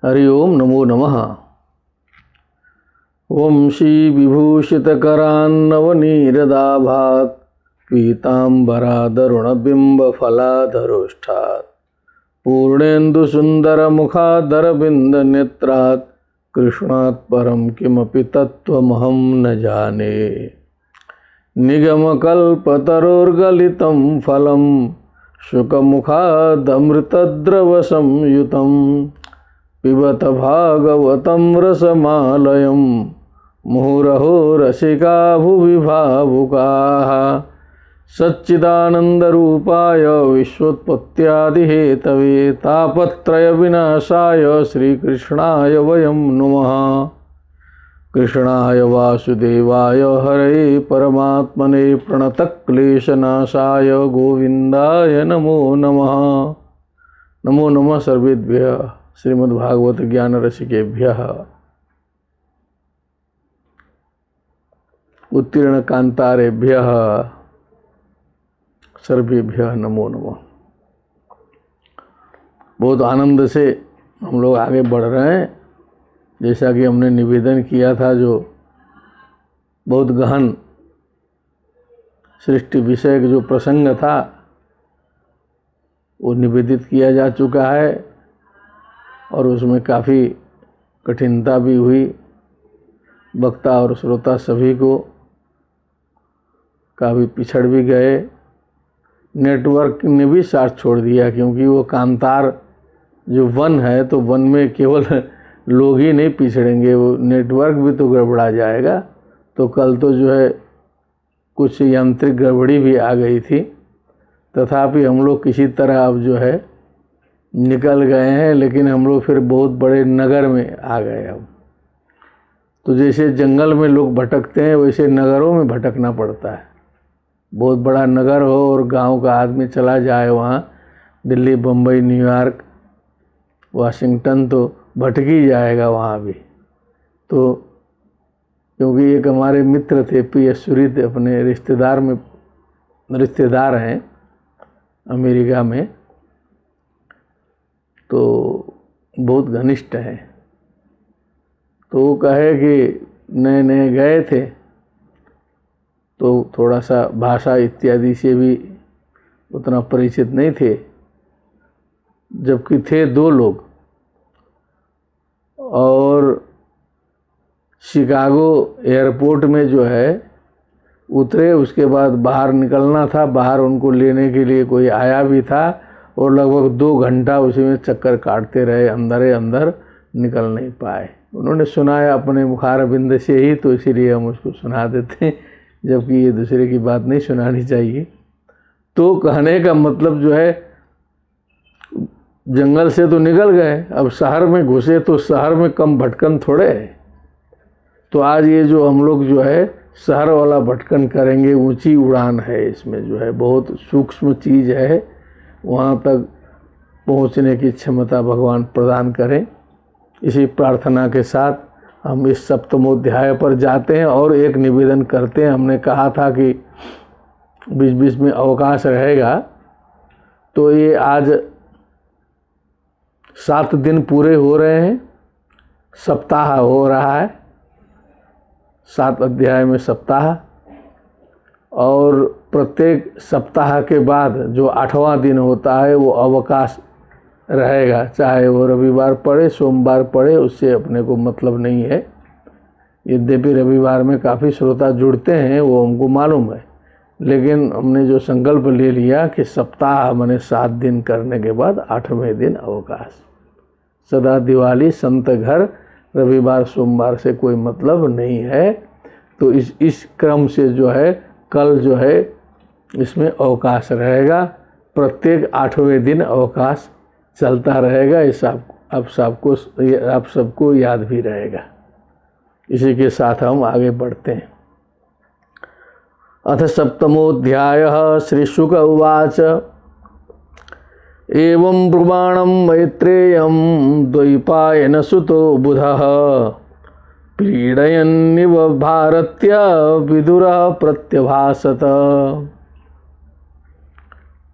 हरि ओम नमो नमः। वंशी विभूषितकरान्नवनीरदाभात् पीताम्बरादरुणबिम्बफलाधरोष्ठात् पूर्णेन्दुसुन्दरमुखादरविन्दनेत्रात् कृष्णात् परं किमपि तत्त्वमहं न जाने। निगमकल्पतरोर्गलितं फलं शुकमुखादमृतद्रवसंयुतं पिबत भागवतं रसमालयं मुहुरहो रसिका भुवि भावुकाः। सच्चिदानन्दरूपाय विश्वोत्पत्त्यादिहेतवे तापत्रयविनाशाय श्रीकृष्णाय वयं नुमः। कृष्णाय वासुदेवाय हरे परमात्मने प्रणतक्लेशनाशाय गोविन्दाय नमो नमः। नमो नमः सर्वेभ्यः श्रीमद्भागवत ज्ञान रसिकेभ्यः। उत्तीर्ण कांतारेभ्यः सर्वेभ्यः नमो नमः। बहुत आनंद से हम लोग आगे बढ़ रहे हैं। जैसा कि हमने निवेदन किया था, जो बहुत गहन सृष्टि विषय जो प्रसंग था वो निवेदित किया जा चुका है और उसमें काफ़ी कठिनता भी हुई। वक्ता और श्रोता सभी को काफ़ी पिछड़ भी गए। नेटवर्क ने भी साथ छोड़ दिया, क्योंकि वो कांतार जो वन है तो वन में केवल लोग ही नहीं पिछड़ेंगे, वो नेटवर्क भी तो गड़बड़ा जाएगा। तो कल तो जो है कुछ यांत्रिक गड़बड़ी भी आ गई थी, तथापि हम लोग किसी तरह अब जो है निकल गए हैं। लेकिन हम लोग फिर बहुत बड़े नगर में आ गए। अब तो जैसे जंगल में लोग भटकते हैं वैसे नगरों में भटकना पड़ता है। बहुत बड़ा नगर हो और गांव का आदमी चला जाए वहाँ, दिल्ली, बम्बई, न्यूयॉर्क, वाशिंगटन, तो भटक ही जाएगा वहाँ भी। तो क्योंकि एक हमारे मित्र थे PS सूरी थे, अपने रिश्तेदार हैं अमेरिका में, तो बहुत घनिष्ठ हैं। तो वो कहे कि नए नए गए थे तो थोड़ा सा भाषा इत्यादि से भी उतना परिचित नहीं थे, जबकि थे 2 लोग। और शिकागो एयरपोर्ट में जो है उतरे, उसके बाद बाहर निकलना था। बाहर उनको लेने के लिए कोई आया भी था और लगभग 2 घंटा उसी में चक्कर काटते रहे, अंदर निकल नहीं पाए। उन्होंने सुनाया अपने मुखारबिंद से ही, तो इसीलिए हम उसको सुना देते हैं, जबकि ये दूसरे की बात नहीं सुनानी चाहिए। तो कहने का मतलब जो है, जंगल से तो निकल गए, अब शहर में घुसे तो शहर में कम भटकन थोड़े है। तो आज ये जो हम लोग जो है शहर वाला भटकन करेंगे, ऊंची उड़ान है इसमें, जो है बहुत सूक्ष्म चीज़ है। वहाँ तक पहुँचने की क्षमता भगवान प्रदान करें। इसी प्रार्थना के साथ हम इस सप्तमोध्याय पर जाते हैं और एक निवेदन करते हैं। हमने कहा था कि बीच बीच में अवकाश रहेगा, तो ये आज 7 दिन पूरे हो रहे हैं, सप्ताह हो रहा है, 7 अध्याय में सप्ताह। और प्रत्येक सप्ताह के बाद जो 8वां दिन होता है वो अवकाश रहेगा, चाहे वो रविवार पड़े, सोमवार पड़े, उससे अपने को मतलब नहीं है। यद्यपि रविवार में काफ़ी श्रोता जुड़ते हैं, वो हमको मालूम है, लेकिन हमने जो संकल्प ले लिया कि सप्ताह माने 7 दिन करने के बाद 8वें दिन अवकाश। सदा दिवाली संत घर, रविवार सोमवार से कोई मतलब नहीं है। तो इस क्रम से जो है कल जो है इसमें अवकाश रहेगा। प्रत्येक 8वें दिन अवकाश चलता रहेगा। इस आप सबको याद भी रहेगा। इसी के साथ हम आगे बढ़ते हैं। अथ सप्तमोऽध्यायः। श्रीशुक उवाच एवं ब्रुवाणं मैत्रेयं द्वैपायनसुतो बुधः पीडयन्निव भारत्य विदुरः प्रत्यभासत।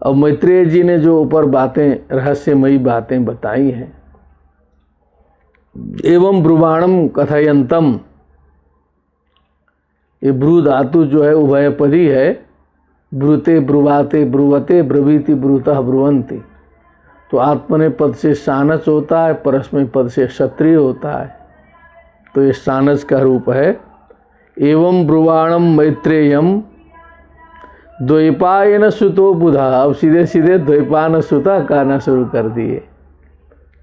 अब मैत्रेय जी ने जो ऊपर बातें, रहस्यमयी बातें बताई हैं, एवं ब्रुवाणम कथयंतम, ये ब्रू धातु जो है उभयपदी है। ब्रुते ब्रुवाते ब्रुवते ब्रवीति ब्रुतः ब्रुवंती। तो आत्मने पद से सानस होता है, परस्मै पद से क्षत्रिय होता है, तो ये सानस का रूप है। एवं ब्रुवाणम मैत्रेयम द्वैपायन सुतो बुधा। अब सीधे सीधे द्वैपायन सुता कहना शुरू कर दिए।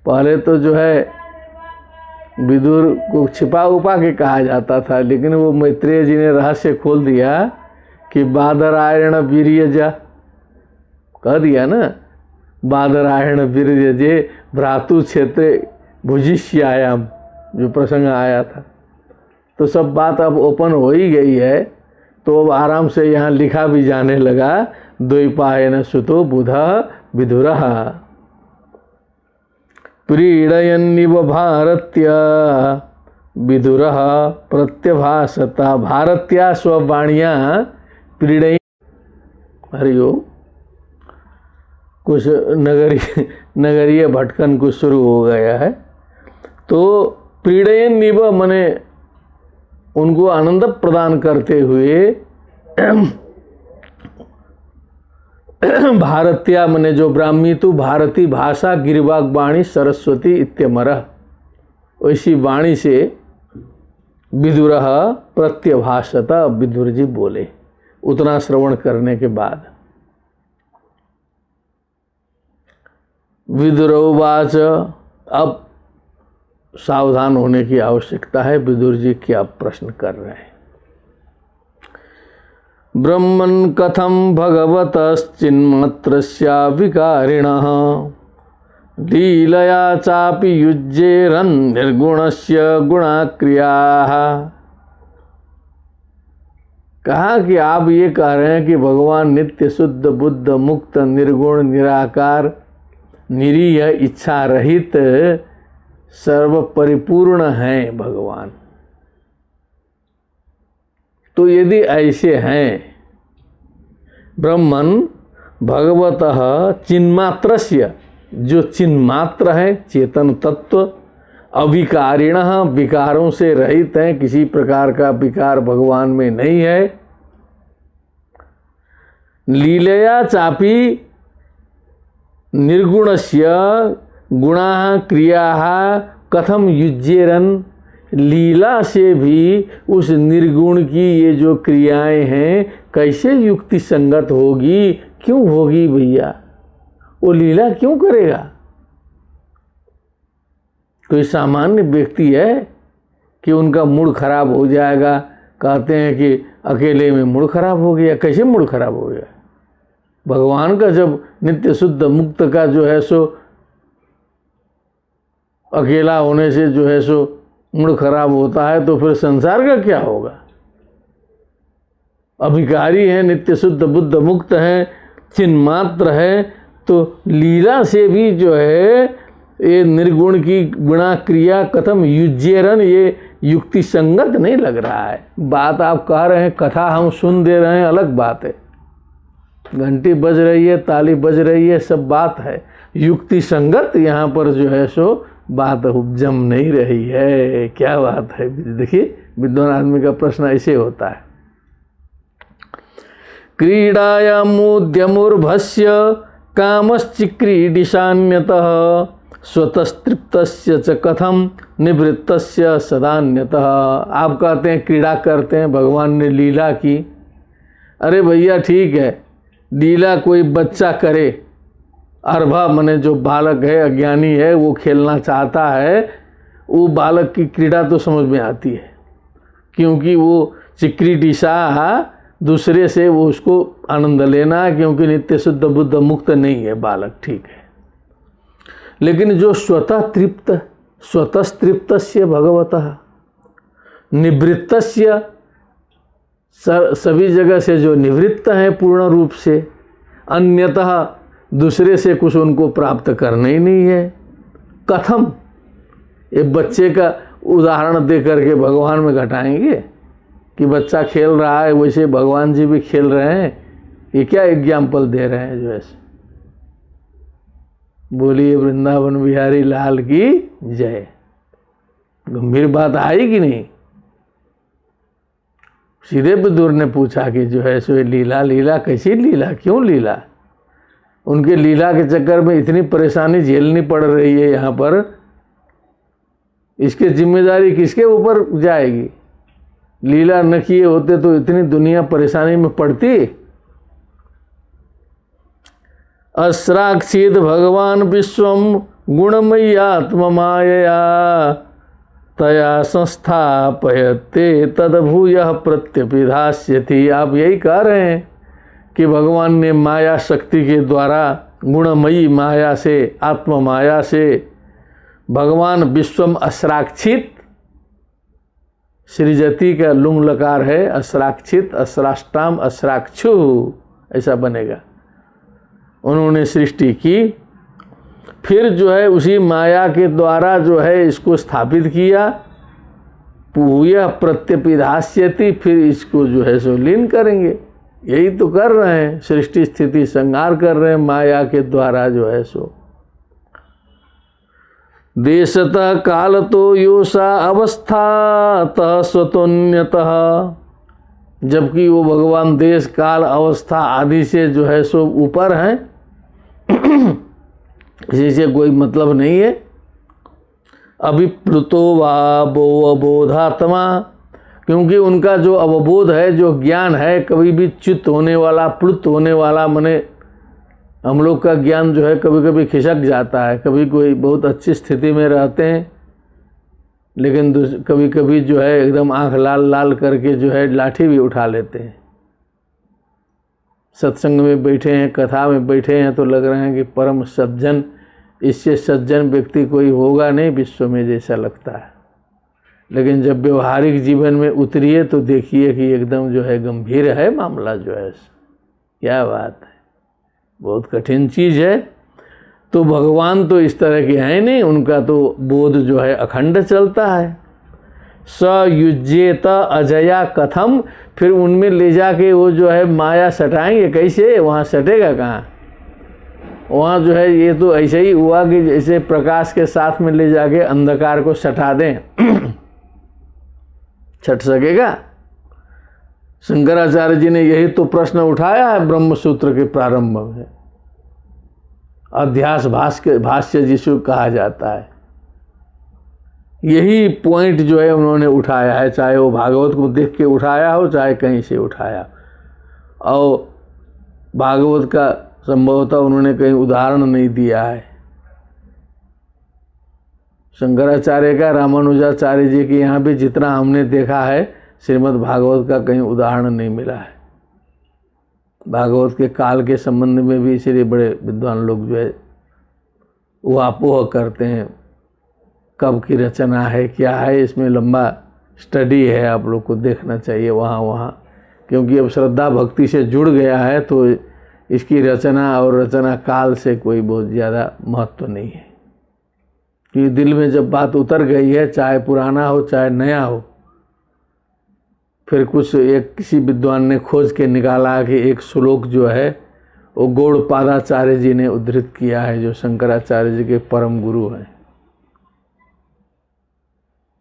पहले तो जो है विदुर को छिपा उपा के कहा जाता था, लेकिन वो मैत्रेय जी ने रहस्य खोल दिया कि बादरायण वीर्यजा कह दिया ना, बादरायण वीर्यजे भ्रातु क्षेत्र भुजिष्यायाम, जो प्रसंग आया था। तो सब बात अब ओपन हो ही गई है, तो अब आराम से यहाँ लिखा भी जाने लगा, द्वैपायन सुतो बुधा विदुरः प्रीडयन्निव भारत्या विदुरः प्रत्यभासता। भारत्या स्ववाण्या प्रीडय। हरिओम। कुछ नगरीय भटकन कुछ शुरू हो गया है। तो प्रीडयन्निव मने उनको आनंद प्रदान करते हुए, भारत्या मने जो ब्राह्मी तु भारती भाषा गिरिवाग वाणी सरस्वती इत्यमरः, वैसी वाणी से विदुरः प्रत्यभाषत, विदुर जी बोले उतना श्रवण करने के बाद। विदुरोवाच, अब सावधान होने की आवश्यकता है। विदुर जी क्या प्रश्न कर रहे हैं। ब्रह्मन् कथं भगवतश्चिन्मात्रस्या विकारिणः लीलया चापि युज्येरन् निर्गुणस्य गुणाक्रियाः। कहा कि आप ये कह रहे हैं कि भगवान नित्य शुद्ध बुद्ध मुक्त निर्गुण निराकार निरीह इच्छा रहित सर्व परिपूर्ण हैं भगवान। तो यदि ऐसे हैं, ब्रह्मन भगवतः चिन्मात्रस्य, जो चिन्मात्र है चेतन तत्व, अविकारिणः विकारों से रहित हैं, किसी प्रकार का विकार भगवान में नहीं है। लीलया चापि निर्गुणस्य गुणाः क्रियाः कथम युज्येरन्। लीला से भी उस निर्गुण की ये जो क्रियाएं हैं कैसे युक्ति संगत होगी, क्यों होगी भैया? वो लीला क्यों करेगा? कोई सामान्य व्यक्ति है कि उनका मूड खराब हो जाएगा, कहते हैं कि अकेले में मूड खराब हो गया। कैसे मूड खराब हो गया? भगवान का जब नित्य शुद्ध मुक्त का जो है सो अकेला होने से जो है सो मूड खराब होता है, तो फिर संसार का क्या होगा? अभिकारी है, नित्य शुद्ध बुद्ध मुक्त है, चिन्मात्र है, तो लीला से भी जो है ये निर्गुण की गुणा क्रिया कथम युज्येरन, ये युक्ति संगत नहीं लग रहा है। बात आप कह रहे हैं, कथा हम सुन दे रहे हैं, अलग बात है। घंटी बज रही है, ताली बज रही है, सब बात है। युक्ति संगत यहाँ पर जो है सो बात जम नहीं रही है। क्या बात है? देखिए, विद्वान आदमी का प्रश्न ऐसे होता है। क्रीडायामुद्यमुर्भस्य कामश्चिक्रीडिशान्यतः स्वतस्तृप्तस्य च कथम निवृत्तस्य सदान्यतः। आप कहते हैं क्रीड़ा करते हैं, भगवान ने लीला की। अरे भैया ठीक है, लीला कोई बच्चा करे, अर्भा मने जो बालक है, अज्ञानी है, वो खेलना चाहता है, वो बालक की क्रीड़ा तो समझ में आती है, क्योंकि वो चिक्रीडिशा दूसरे से वो उसको आनंद लेना है, क्योंकि नित्य शुद्ध बुद्ध मुक्त नहीं है बालक, ठीक है। लेकिन जो स्वतः तृप्तस्य भगवतः निवृत्तस्य, सभी जगह से जो निवृत्त है पूर्ण रूप से, अन्यतः दूसरे से कुछ उनको प्राप्त करना ही नहीं है। कथम, एक बच्चे का उदाहरण दे करके भगवान में घटाएंगे कि बच्चा खेल रहा है वैसे भगवान जी भी खेल रहे हैं, ये क्या एग्जाम्पल दे रहे हैं? जो ऐसे बोलिए वृंदावन बिहारी लाल की जय। गंभीर बात आई कि नहीं। सीधे विदुर ने पूछा कि जो है सो लीला, लीला कैसी लीला, क्यों लीला? उनके लीला के चक्कर में इतनी परेशानी झेलनी पड़ रही है यहाँ पर, इसकी जिम्मेदारी किसके ऊपर जाएगी? लीला न किए होते तो इतनी दुनिया परेशानी में पड़ती। अस्राक्षित भगवान विश्वम गुणमय्यात्म मायया तया संस्थापयते तदभूय प्रत्यपिधास्यति। आप यही कह रहे हैं कि भगवान ने माया शक्ति के द्वारा, गुणमयी माया से, आत्म माया से भगवान विश्वम अस्राक्षित, सृजति का लुंग लकार है, अस्राक्षित, अस्राष्टाम अस्राक्षु, ऐसा बनेगा। उन्होंने सृष्टि की, फिर जो है उसी माया के द्वारा जो है इसको स्थापित किया, पूय प्रत्यपिधास्यति, फिर इसको जो है सो लीन करेंगे। यही तो कर रहे हैं, सृष्टि स्थिति संहार कर रहे हैं माया के द्वारा जो है सो। देशतः कालतो योषा अवस्थातः स्वतोन्यतः, जबकि वो भगवान देश काल अवस्था आदि से जो है सो ऊपर हैं, इसी से कोई मतलब नहीं है। अभिप्लुतो वा बोधात्मा, क्योंकि उनका जो अवबोध है, जो ज्ञान है, कभी भी च्युत होने वाला, प्लुत होने वाला, माने हम लोग का ज्ञान जो है कभी कभी खिसक जाता है। कभी कोई बहुत अच्छी स्थिति में रहते हैं, लेकिन कभी कभी जो है एकदम आंख लाल लाल करके जो है लाठी भी उठा लेते हैं। सत्संग में बैठे हैं, कथा में बैठे हैं तो लग रहे हैं कि परम सज्जन, इससे सज्जन व्यक्ति कोई होगा नहीं विश्व में, जैसा लगता है। लेकिन जब व्यवहारिक जीवन में उतरिए तो देखिए कि एकदम जो है गंभीर है मामला जो है। क्या बात है, बहुत कठिन चीज़ है। तो भगवान तो इस तरह के हैं नहीं, उनका तो बोध जो है अखंड चलता है। स युज्येत अजया कथम, फिर उनमें ले जाके वो जो है माया सटाएंगे कैसे? वहाँ सटेगा कहाँ? वहाँ जो है ये तो ऐसे ही हुआ कि जैसे प्रकाश के साथ में ले जाके अंधकार को सटा दें, छट सकेगा? शंकराचार्य जी ने यही तो प्रश्न उठाया है ब्रह्म सूत्र के प्रारंभ में। अध्यास भाष्य जिसको कहा जाता है, यही पॉइंट जो है उन्होंने उठाया है, चाहे वो भागवत को देख के उठाया हो, चाहे कहीं से उठाया। और भागवत का संभवतः उन्होंने कहीं उदाहरण नहीं दिया है। शंकराचार्य का, रामानुजाचार्य जी के यहाँ भी जितना हमने देखा है, श्रीमद् भागवत का कहीं उदाहरण नहीं मिला है। भागवत के काल के संबंध में भी इसलिए बड़े विद्वान लोग जो है वो अपोह करते हैं, कब की रचना है, क्या है, इसमें लंबा स्टडी है, आप लोग को देखना चाहिए वहाँ, क्योंकि अब श्रद्धा भक्ति से जुड़ गया है तो इसकी रचना और रचना काल से कोई बहुत ज़्यादा महत्व नहीं है। क्योंकि दिल में जब बात उतर गई है, चाहे पुराना हो चाहे नया हो, फिर कुछ एक किसी विद्वान ने खोज के निकाला कि एक श्लोक जो है वो गौड़पादाचार्य जी ने उद्धृत किया है, जो शंकराचार्य जी के परम गुरु हैं,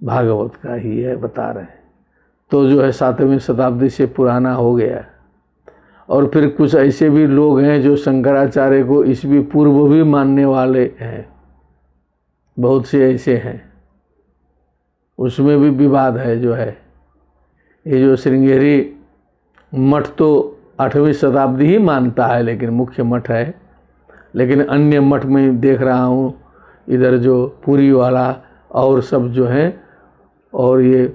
भागवत का ही है, बता रहे हैं। तो जो है 7वीं शताब्दी से पुराना हो गया। और फिर कुछ ऐसे भी लोग हैं जो शंकराचार्य को ईस्वी पूर्व भी मानने वाले हैं, बहुत से ऐसे हैं, उसमें भी विवाद है। जो है ये जो श्रृंगेरी मठ तो 8वीं शताब्दी ही मानता है, लेकिन मुख्य मठ है। लेकिन अन्य मठ में देख रहा हूँ इधर जो पुरी वाला और सब जो हैं, और ये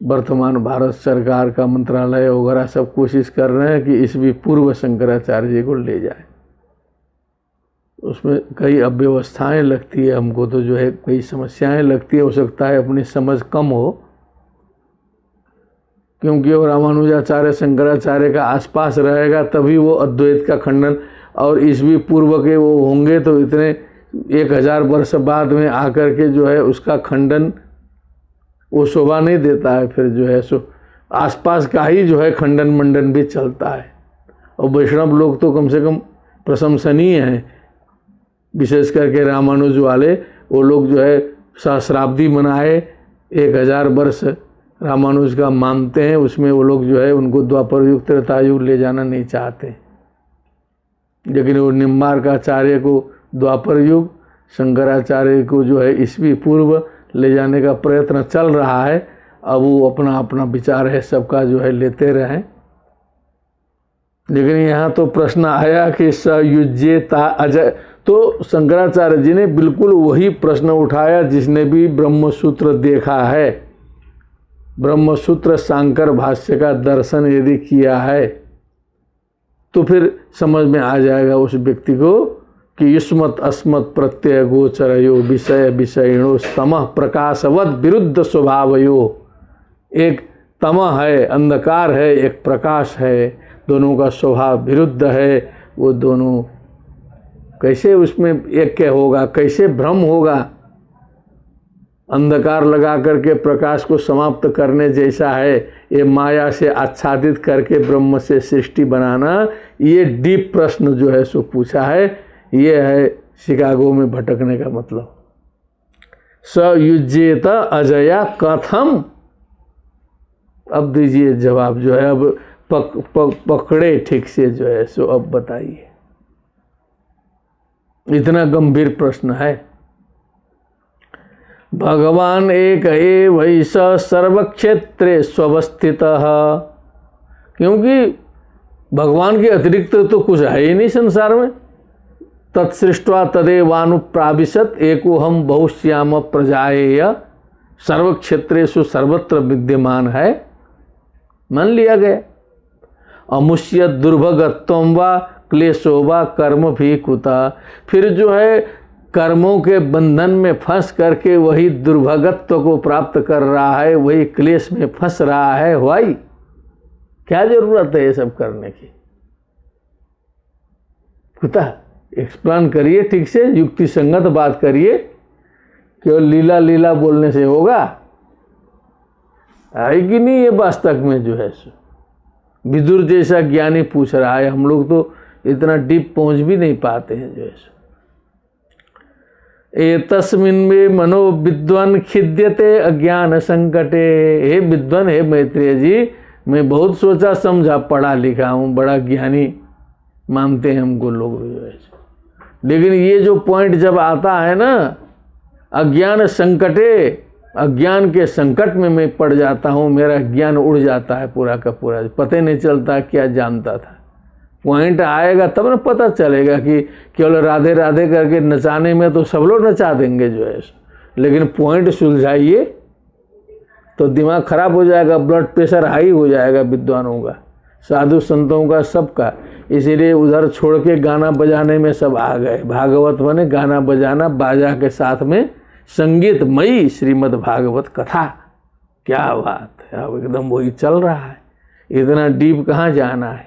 वर्तमान भारत सरकार का मंत्रालय वगैरह सब कोशिश कर रहे हैं कि ईस्वी पूर्व शंकराचार्य जी को ले जाए। उसमें कई अव्यवस्थाएं लगती है हमको, तो जो है कई समस्याएं लगती है। हो सकता है अपनी समझ कम हो, क्योंकि वो रामानुजाचार्य शंकराचार्य का आसपास रहेगा तभी वो अद्वैत का खंडन, और ईस्वी पूर्व के वो होंगे तो इतने 1000 वर्ष बाद में आकर के जो है उसका खंडन वो शोभा नहीं देता है। फिर जो है सो आसपास का ही जो है खंडन मंडन भी चलता है। और वैष्णव लोग तो कम से कम प्रशंसनीय हैं, विशेष करके रामानुज वाले, वो लोग जो है सहस्राब्दी मनाए, 1000 वर्ष रामानुज का मानते हैं, उसमें वो लोग जो है उनको द्वापर युग त्रेता युग ले जाना नहीं चाहते। लेकिन वो निम्बार्काचार्य को द्वापर युग, शंकराचार्य को जो है ईस्वी पूर्व ले जाने का प्रयत्न चल रहा है। अब वो अपना अपना विचार है सबका जो है लेते रहें। लेकिन यहाँ तो प्रश्न आया कि सयुज्यता अजय, तो शंकराचार्य जी ने बिल्कुल वही प्रश्न उठाया जिसने भी ब्रह्मसूत्र देखा है, ब्रह्मसूत्र शांकर भाष्य का दर्शन यदि किया है तो फिर समझ में आ जाएगा उस व्यक्ति को कि युष्मत् अस्मत् प्रत्यय गोचरयो विषय विषयिणो तमः प्रकाशवत् विरुद्ध स्वभावयो। एक तमः है, अंधकार है, एक प्रकाश है, दोनों का स्वभाव विरुद्ध है। वो दोनों कैसे उसमें ऐक्य होगा, कैसे भ्रम होगा? अंधकार लगा करके प्रकाश को समाप्त करने जैसा है ये माया से आच्छादित करके ब्रह्म से सृष्टि बनाना। ये डीप प्रश्न जो है सो पूछा है। ये है शिकागो में भटकने का मतलब। सयुज्येत अजया कथम, अब दीजिए जवाब जो है, अब पकड़े ठीक से जो है सो अब बताइए। इतना गंभीर प्रश्न है। भगवान एक एवैष सर्वक्षेत्रे स्वस्थितः, क्योंकि भगवान के अतिरिक्त तो कुछ है ही नहीं संसार में। तत्सृष्ट्वा तदेवानुप्राविशत एकोहम बहुश्याम प्रजाएय, सर्वक्षेत्रेषु सर्वत्र विद्यमान है, मान लिया गया। अमुष्य दुर्भगत्वम वा क्लेशो वा कर्म भी कुता, फिर जो है कर्मों के बंधन में फंस करके वही दुर्भगत्व को प्राप्त कर रहा है, वही क्लेश में फंस रहा है। वाई क्या जरूरत है ये सब करने की? कुता एक्सप्लेन करिए ठीक से, युक्ति संगत बात करिए। केवल लीला लीला बोलने से होगा? आएगी नहीं ये वास्तव में जो है सो। विदुर जैसा ज्ञानी पूछ रहा है, हम लोग तो इतना डीप पहुंच भी नहीं पाते हैं जो है सो। एतस्मिन् में मनो विद्वान खिद्यते अज्ञान संकटे। हे विद्वान, हे मैत्रेय जी, मैं बहुत सोचा समझा, पढ़ा लिखा हूँ, बड़ा ज्ञानी मानते हैं हमको लोग जो है। लेकिन ये जो पॉइंट जब आता है ना, अज्ञान संकटे, अज्ञान के संकट में मैं पड़ जाता हूँ, मेरा ज्ञान उड़ जाता है पूरा का पूरा, पता ही नहीं चलता क्या जानता था। पॉइंट आएगा तब ना पता चलेगा कि केवल राधे राधे करके नचाने में तो सब लोग नचा देंगे जो है, लेकिन पॉइंट सुलझाइए तो दिमाग खराब हो जाएगा, ब्लड प्रेशर हाई हो जाएगा विद्वानों का, साधु संतों का, सबका। इसीलिए उधर छोड़ के गाना बजाने में सब आ गए। भागवत माने गाना बजाना, बाजा के साथ में संगीतमयी श्रीमद् भागवत कथा। क्या बात है, अब एकदम वही चल रहा है, इतना डीप कहाँ जाना है।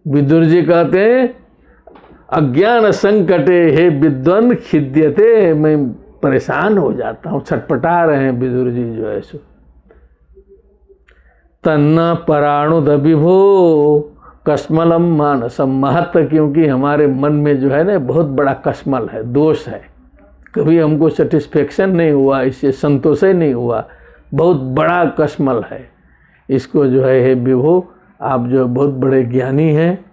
विदुर जी कहते हैं अज्ञान संकटे हे विद्वान खिद्यते, मैं परेशान हो जाता हूँ, छटपटा रहे हैं विदुर जी जो है सो। तन्ना पराणुद विभो कस्मलम मानसम महत्व, क्योंकि हमारे मन में जो है ना बहुत बड़ा कस्मल है, दोष है, कभी हमको सेटिस्फेक्शन नहीं हुआ, इससे संतोष ही नहीं हुआ, बहुत बड़ा कस्मल है। इसको जो है हे विभो, आप जो बहुत बड़े ज्ञानी हैं,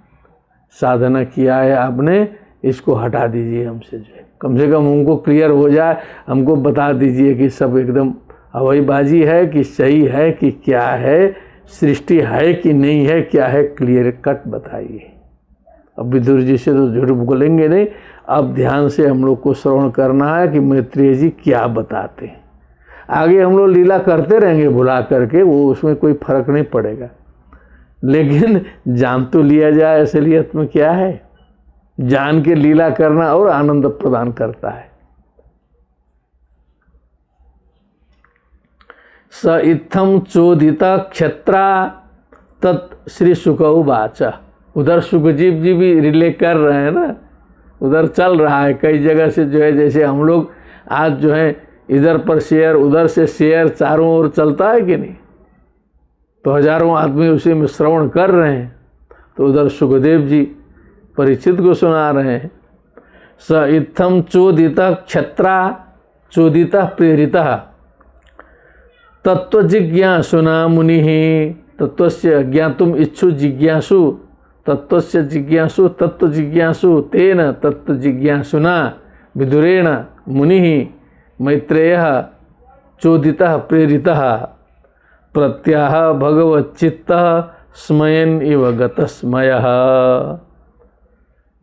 साधना किया है आपने, इसको हटा दीजिए हमसे जो है, कम से कम हमको क्लियर हो जाए, हमको बता दीजिए कि सब एकदम हवाईबाजी है कि सही है कि क्या है, सृष्टि है कि नहीं है, क्या है, क्लियर कट बताइए। अब विदुर जी से तो झूठ बोलेंगे नहीं, अब ध्यान से हम लोग को श्रवण करना है कि मैत्रेय जी क्या बताते हैं। आगे हम लोग लीला करते रहेंगे भुला करके, वो उसमें कोई फर्क नहीं पड़ेगा, लेकिन जान तो लिया जाए असलियत में क्या है। जान के लीला करना और आनंद प्रदान करता है। स इत्थम चोदिता क्षत्रा तत् श्री सुकौवाच। उधर सुखजीव जी भी रिले कर रहे हैं ना, उधर चल रहा है कई जगह से जो है, जैसे हम लोग आज जो है इधर पर शेयर उधर से शेयर चारों ओर चलता है कि नहीं, तो हजारों आदमी उसी में श्रवण कर रहे हैं। तो उधर सुखदेव जी परीक्षित को सुना रहे हैं। स इत्थम चोदिता क्षत्रा चोदितः प्रेरितः तत्वजिज्ञासुना मुनिः। तत्वस्य ज्ञातुम इच्छु जिज्ञासु, तत्वस्य जिज्ञासु तत्वजिज्ञासु तेन तत्वजिज्ञासुना विदुरेण मुनिः मैत्रेयः चोदितः प्रेरितः प्रत्याह भगवच्चित्तः स्मयन इव गतस्मयः।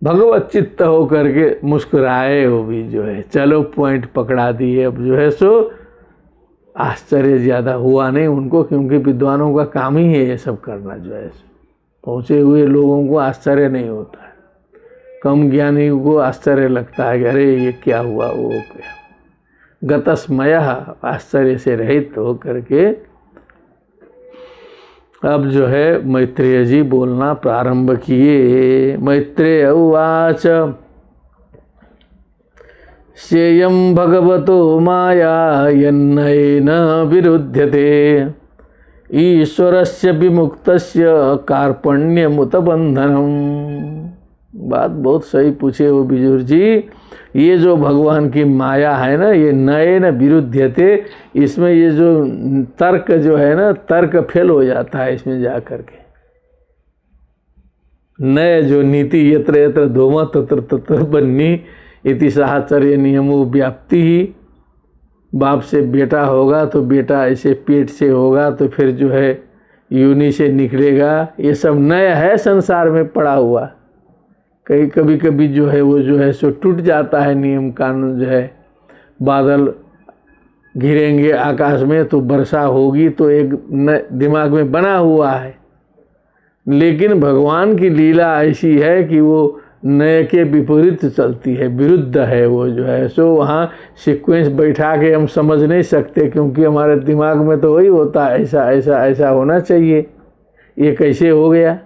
भगवच्चित्त होकर के मुस्कुराए वो भी जो है। चलो पॉइंट पकड़ा दिए। अब जो है सो आश्चर्य ज़्यादा हुआ नहीं उनको, क्योंकि विद्वानों का काम ही है ये सब करना। जो है पहुँचे हुए लोगों को आश्चर्य नहीं होता है, कम ज्ञानी को आश्चर्य लगता है कि अरे ये क्या हुआ वो क्या। गतस्मयः आश्चर्य से रहित हो करके अब जो है मैत्रेय जी बोलना प्रारंभ किए। मैत्रेय उवाच श्येयं भगवतो माया यन्नयेन विरुध्यते ईश्वरस्य विमुक्तस्य कार्पण्यमुत बंधनम्। बात बहुत सही पूछे हो बिजुर जी। ये जो भगवान की माया है ना, ये नयेन विरुध्यते, इसमें ये जो तर्क जो है ना, तर्क फेल हो जाता है इसमें जा कर के। नए जो नीति यत्र यत्र धूम तत्र तत्र बन्नी इति साहचर्य नियमो व्याप्ति ही। बाप से बेटा होगा तो बेटा ऐसे पेट से होगा तो फिर जो है योनि से निकलेगा। ये सब नया है संसार में पड़ा हुआ। कभी कभी जो है वो जो है सो टूट जाता है नियम कानून। जो है बादल घिरेंगे आकाश में तो वर्षा होगी, तो एक दिमाग में बना हुआ है। लेकिन भगवान की लीला ऐसी है कि वो नए के विपरीत चलती है, विरुद्ध है वो जो है सो। वहाँ सीक्वेंस बैठा के हम समझ नहीं सकते, क्योंकि हमारे दिमाग में तो वही होता है ऐसा ऐसा ऐसा होना चाहिए, ये कैसे हो गया।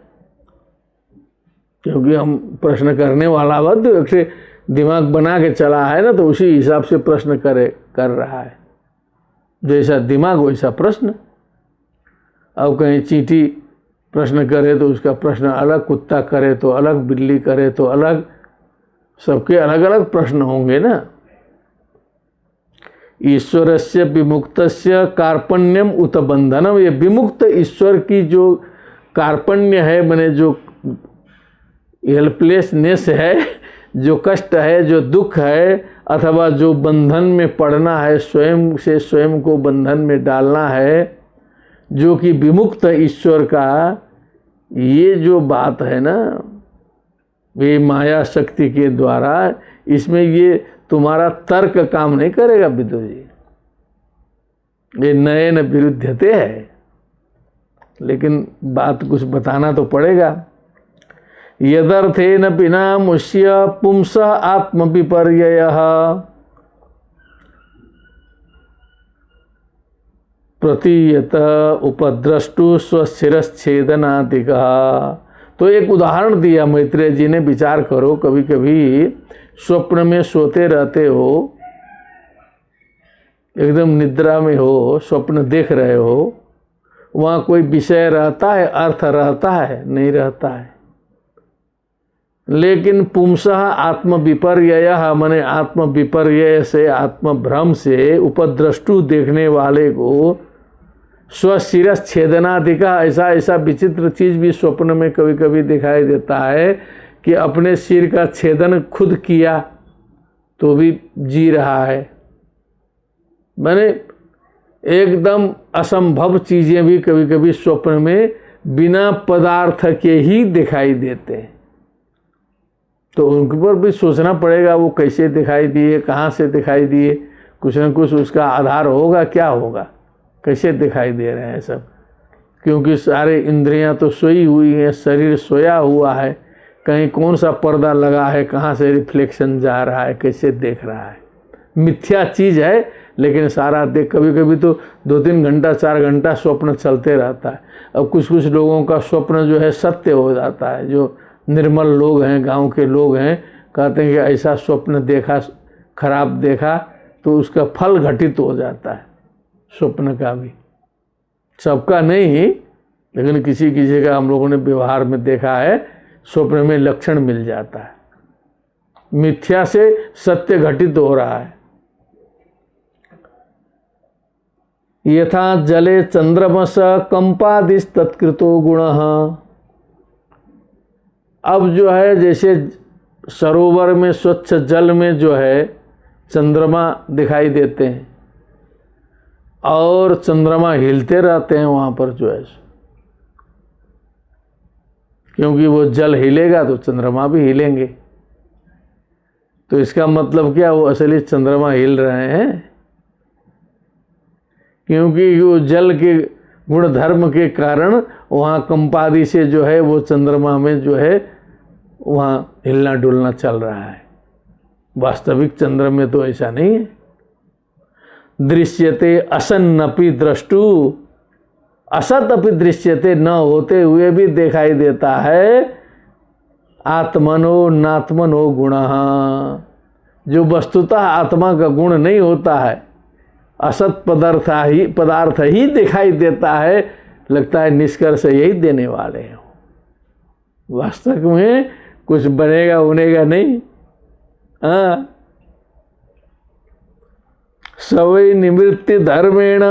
क्योंकि हम प्रश्न करने वाला वक्त एक से दिमाग बना के चला है ना, तो उसी हिसाब से प्रश्न कर रहा है। जैसा दिमाग वैसा प्रश्न। अब कहीं चींटी प्रश्न करे तो उसका प्रश्न अलग, कुत्ता करे तो अलग, बिल्ली करे तो अलग, सबके अलग अलग प्रश्न होंगे ना। ईश्वरस्य विमुक्तस्य कार्पण्यम उत बंधनम। ये विमुक्त ईश्वर की जो कार्पण्य है, माने जो हेल्पलेसनेस है, जो कष्ट है, जो दुख है, अथवा जो बंधन में पड़ना है, स्वयं से स्वयं को बंधन में डालना है, जो कि विमुक्त ईश्वर का ये जो बात है ना, ये माया शक्ति के द्वारा, इसमें ये तुम्हारा तर्क काम नहीं करेगा विदुर जी। ये नयन विरुद्धते है, लेकिन बात कुछ बताना तो पड़ेगा। यदर्थेन बिना मुष्य पुंस आत्म विपर्ययः प्रतीयत उपद्रष्टु स्वशिरच्छेदनादिकः। तो एक उदाहरण दिया मैत्रेय जी ने। विचार करो, कभी कभी स्वप्न में सोते रहते हो, एकदम निद्रा में हो, स्वप्न देख रहे हो, वहाँ कोई विषय रहता है, अर्थ रहता है? नहीं रहता है। लेकिन पुंसः आत्म विपर्ययः, माने आत्म विपर्यय से, आत्म भ्रम से उपद्रष्टु देखने वाले को स्वशिरस छेदनादिका, ऐसा ऐसा विचित्र चीज भी स्वप्न में कभी कभी दिखाई देता है कि अपने सिर का छेदन खुद किया तो भी जी रहा है। माने एकदम असंभव चीजें भी कभी कभी स्वप्न में बिना पदार्थ के ही दिखाई देते हैं। तो उनके पर भी सोचना पड़ेगा, वो कैसे दिखाई दिए, कहाँ से दिखाई दिए, कुछ न कुछ उसका आधार होगा। क्या होगा, कैसे दिखाई दे रहे हैं सब? क्योंकि सारे इंद्रियां तो सोई हुई हैं, शरीर सोया हुआ है, कहीं कौन सा पर्दा लगा है, कहाँ से रिफ्लेक्शन जा रहा है, कैसे देख रहा है। मिथ्या चीज़ है, लेकिन सारा देख। कभी कभी तो 2-3 घंटा 4 घंटा स्वप्न चलते रहता है। अब कुछ कुछ लोगों का स्वप्न जो है सत्य हो जाता है। जो निर्मल लोग हैं, गांव के लोग हैं, कहते हैं कि ऐसा स्वप्न देखा, खराब देखा, तो उसका फल घटित हो जाता है स्वप्न का भी। सबका नहीं, लेकिन किसी किसी का हम लोगों ने व्यवहार में देखा है, स्वप्न में लक्षण मिल जाता है। मिथ्या से सत्य घटित हो रहा है। यथा जले चंद्रमस कंपादिस तत्कृतो गुणः। अब जो है जैसे सरोवर में स्वच्छ जल में जो है चंद्रमा दिखाई देते हैं और चंद्रमा हिलते रहते हैं वहाँ पर जो है, क्योंकि वो जल हिलेगा तो चंद्रमा भी हिलेंगे। तो इसका मतलब क्या, वो असली चंद्रमा हिल रहे हैं, क्योंकि वो जल के गुण धर्म के कारण वहाँ कंपादि से जो है वो चंद्रमा में जो है वहाँ हिलना डुलना चल रहा है। वास्तविक चंद्र में तो ऐसा नहीं है। दृश्यते असन्नपि द्रष्टु, असत अपि दृश्यते, न होते हुए भी दिखाई देता है। आत्मनो नात्मनो गुणः, जो वस्तुतः आत्मा का गुण नहीं होता है, असत पदार्थ ही दिखाई देता है, लगता है निष्कर्ष यही देने वाले हैं। वास्तव में कुछ बनेगा उनेगा नहीं। हाँ, सवै निवृत्ति धर्मेण,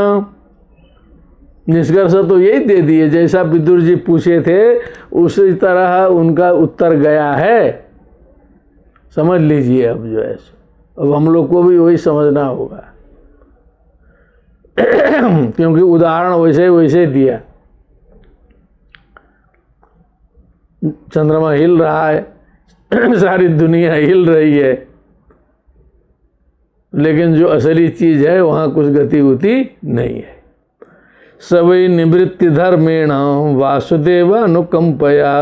निष्कर्ष तो यही दे दिए, जैसा विदुर जी पूछे थे उसी तरह उनका उत्तर गया है। समझ लीजिए अब जो है, अब हम लोग को भी वही समझना होगा क्योंकि उदाहरण वैसे वैसे दिया। चंद्रमा हिल रहा है सारी दुनिया हिल रही है, लेकिन जो असली चीज है वहाँ कुछ गति उति नहीं है। सवै निवृत्ति धर्मेण वासुदेव अनुकंपया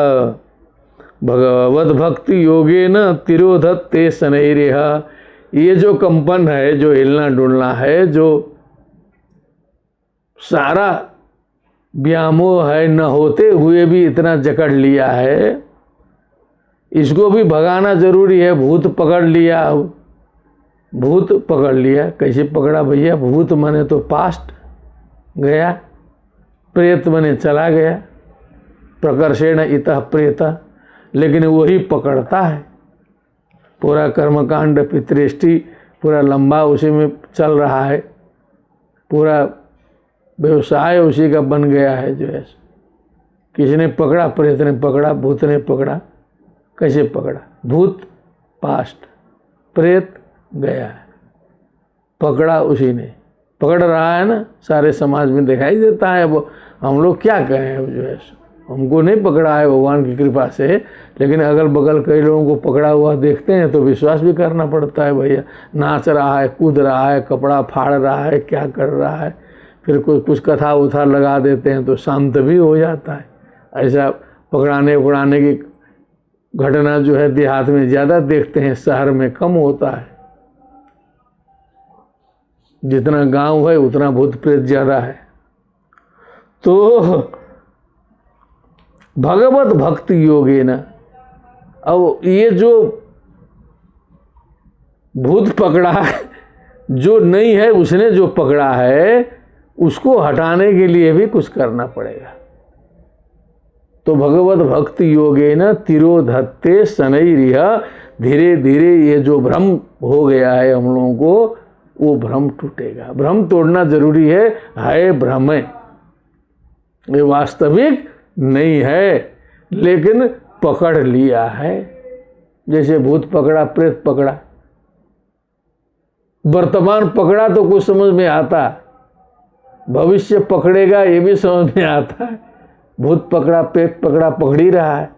भगवद भक्ति योगेन तिरोधत्ते शनैरेह। ये जो कंपन है, जो हिलना डुलना है, जो सारा व्यामोह है, न होते हुए भी इतना जकड़ लिया है, इसको भी भगाना जरूरी है। भूत पकड़ लिया, भूत पकड़ लिया। कैसे पकड़ा भैया? भूत माने तो पास्ट गया, प्रेत माने चला गया, प्रकर्षेण इतः प्रेत, लेकिन वही पकड़ता है। पूरा कर्मकांड पितृष्टि पूरा लंबा उसी में चल रहा है, पूरा व्यवसाय उसी का बन गया है। जो है किसी ने पकड़ा, प्रेत ने पकड़ा, भूत ने पकड़ा। कैसे पकड़ा? भूत पास्ट, प्रेत गया है, पकड़ा उसी ने। पकड़ रहा है ना, सारे समाज में दिखाई देता है। अब हम लोग क्या कहें? अब जो है हमको नहीं पकड़ा है भगवान की कृपा से, लेकिन अगल बगल कई लोगों को पकड़ा हुआ देखते हैं तो विश्वास भी करना पड़ता है। भैया नाच रहा है, कूद रहा है, कपड़ा फाड़ रहा है, क्या कर रहा है, फिर कुछ कथा उथा लगा देते हैं तो शांत भी हो जाता है। ऐसा पकड़ाने उकड़ाने की घटना जो है देहात में ज़्यादा देखते हैं, शहर में कम होता है। जितना गांव है उतना भूत प्रेत ज़्यादा है। तो भगवत भक्ति योगे न, अब ये जो भूत पकड़ा जो नहीं है, उसने जो पकड़ा है उसको हटाने के लिए भी कुछ करना पड़ेगा। तो भगवत भक्ति योगे न तिरोधत्ते शनैरिह, धीरे धीरे ये जो भ्रम हो गया है हम लोगों को, वो भ्रम टूटेगा। भ्रम तोड़ना जरूरी है भ्रम है, ये वास्तविक नहीं है, लेकिन पकड़ लिया है। जैसे भूत पकड़ा, प्रेत पकड़ा, वर्तमान पकड़ा तो कुछ समझ में आता, भविष्य पकड़ेगा ये भी समझ में आता है। भूत पकड़ा, प्रेत पकड़ा, पकड़ ही रहा है।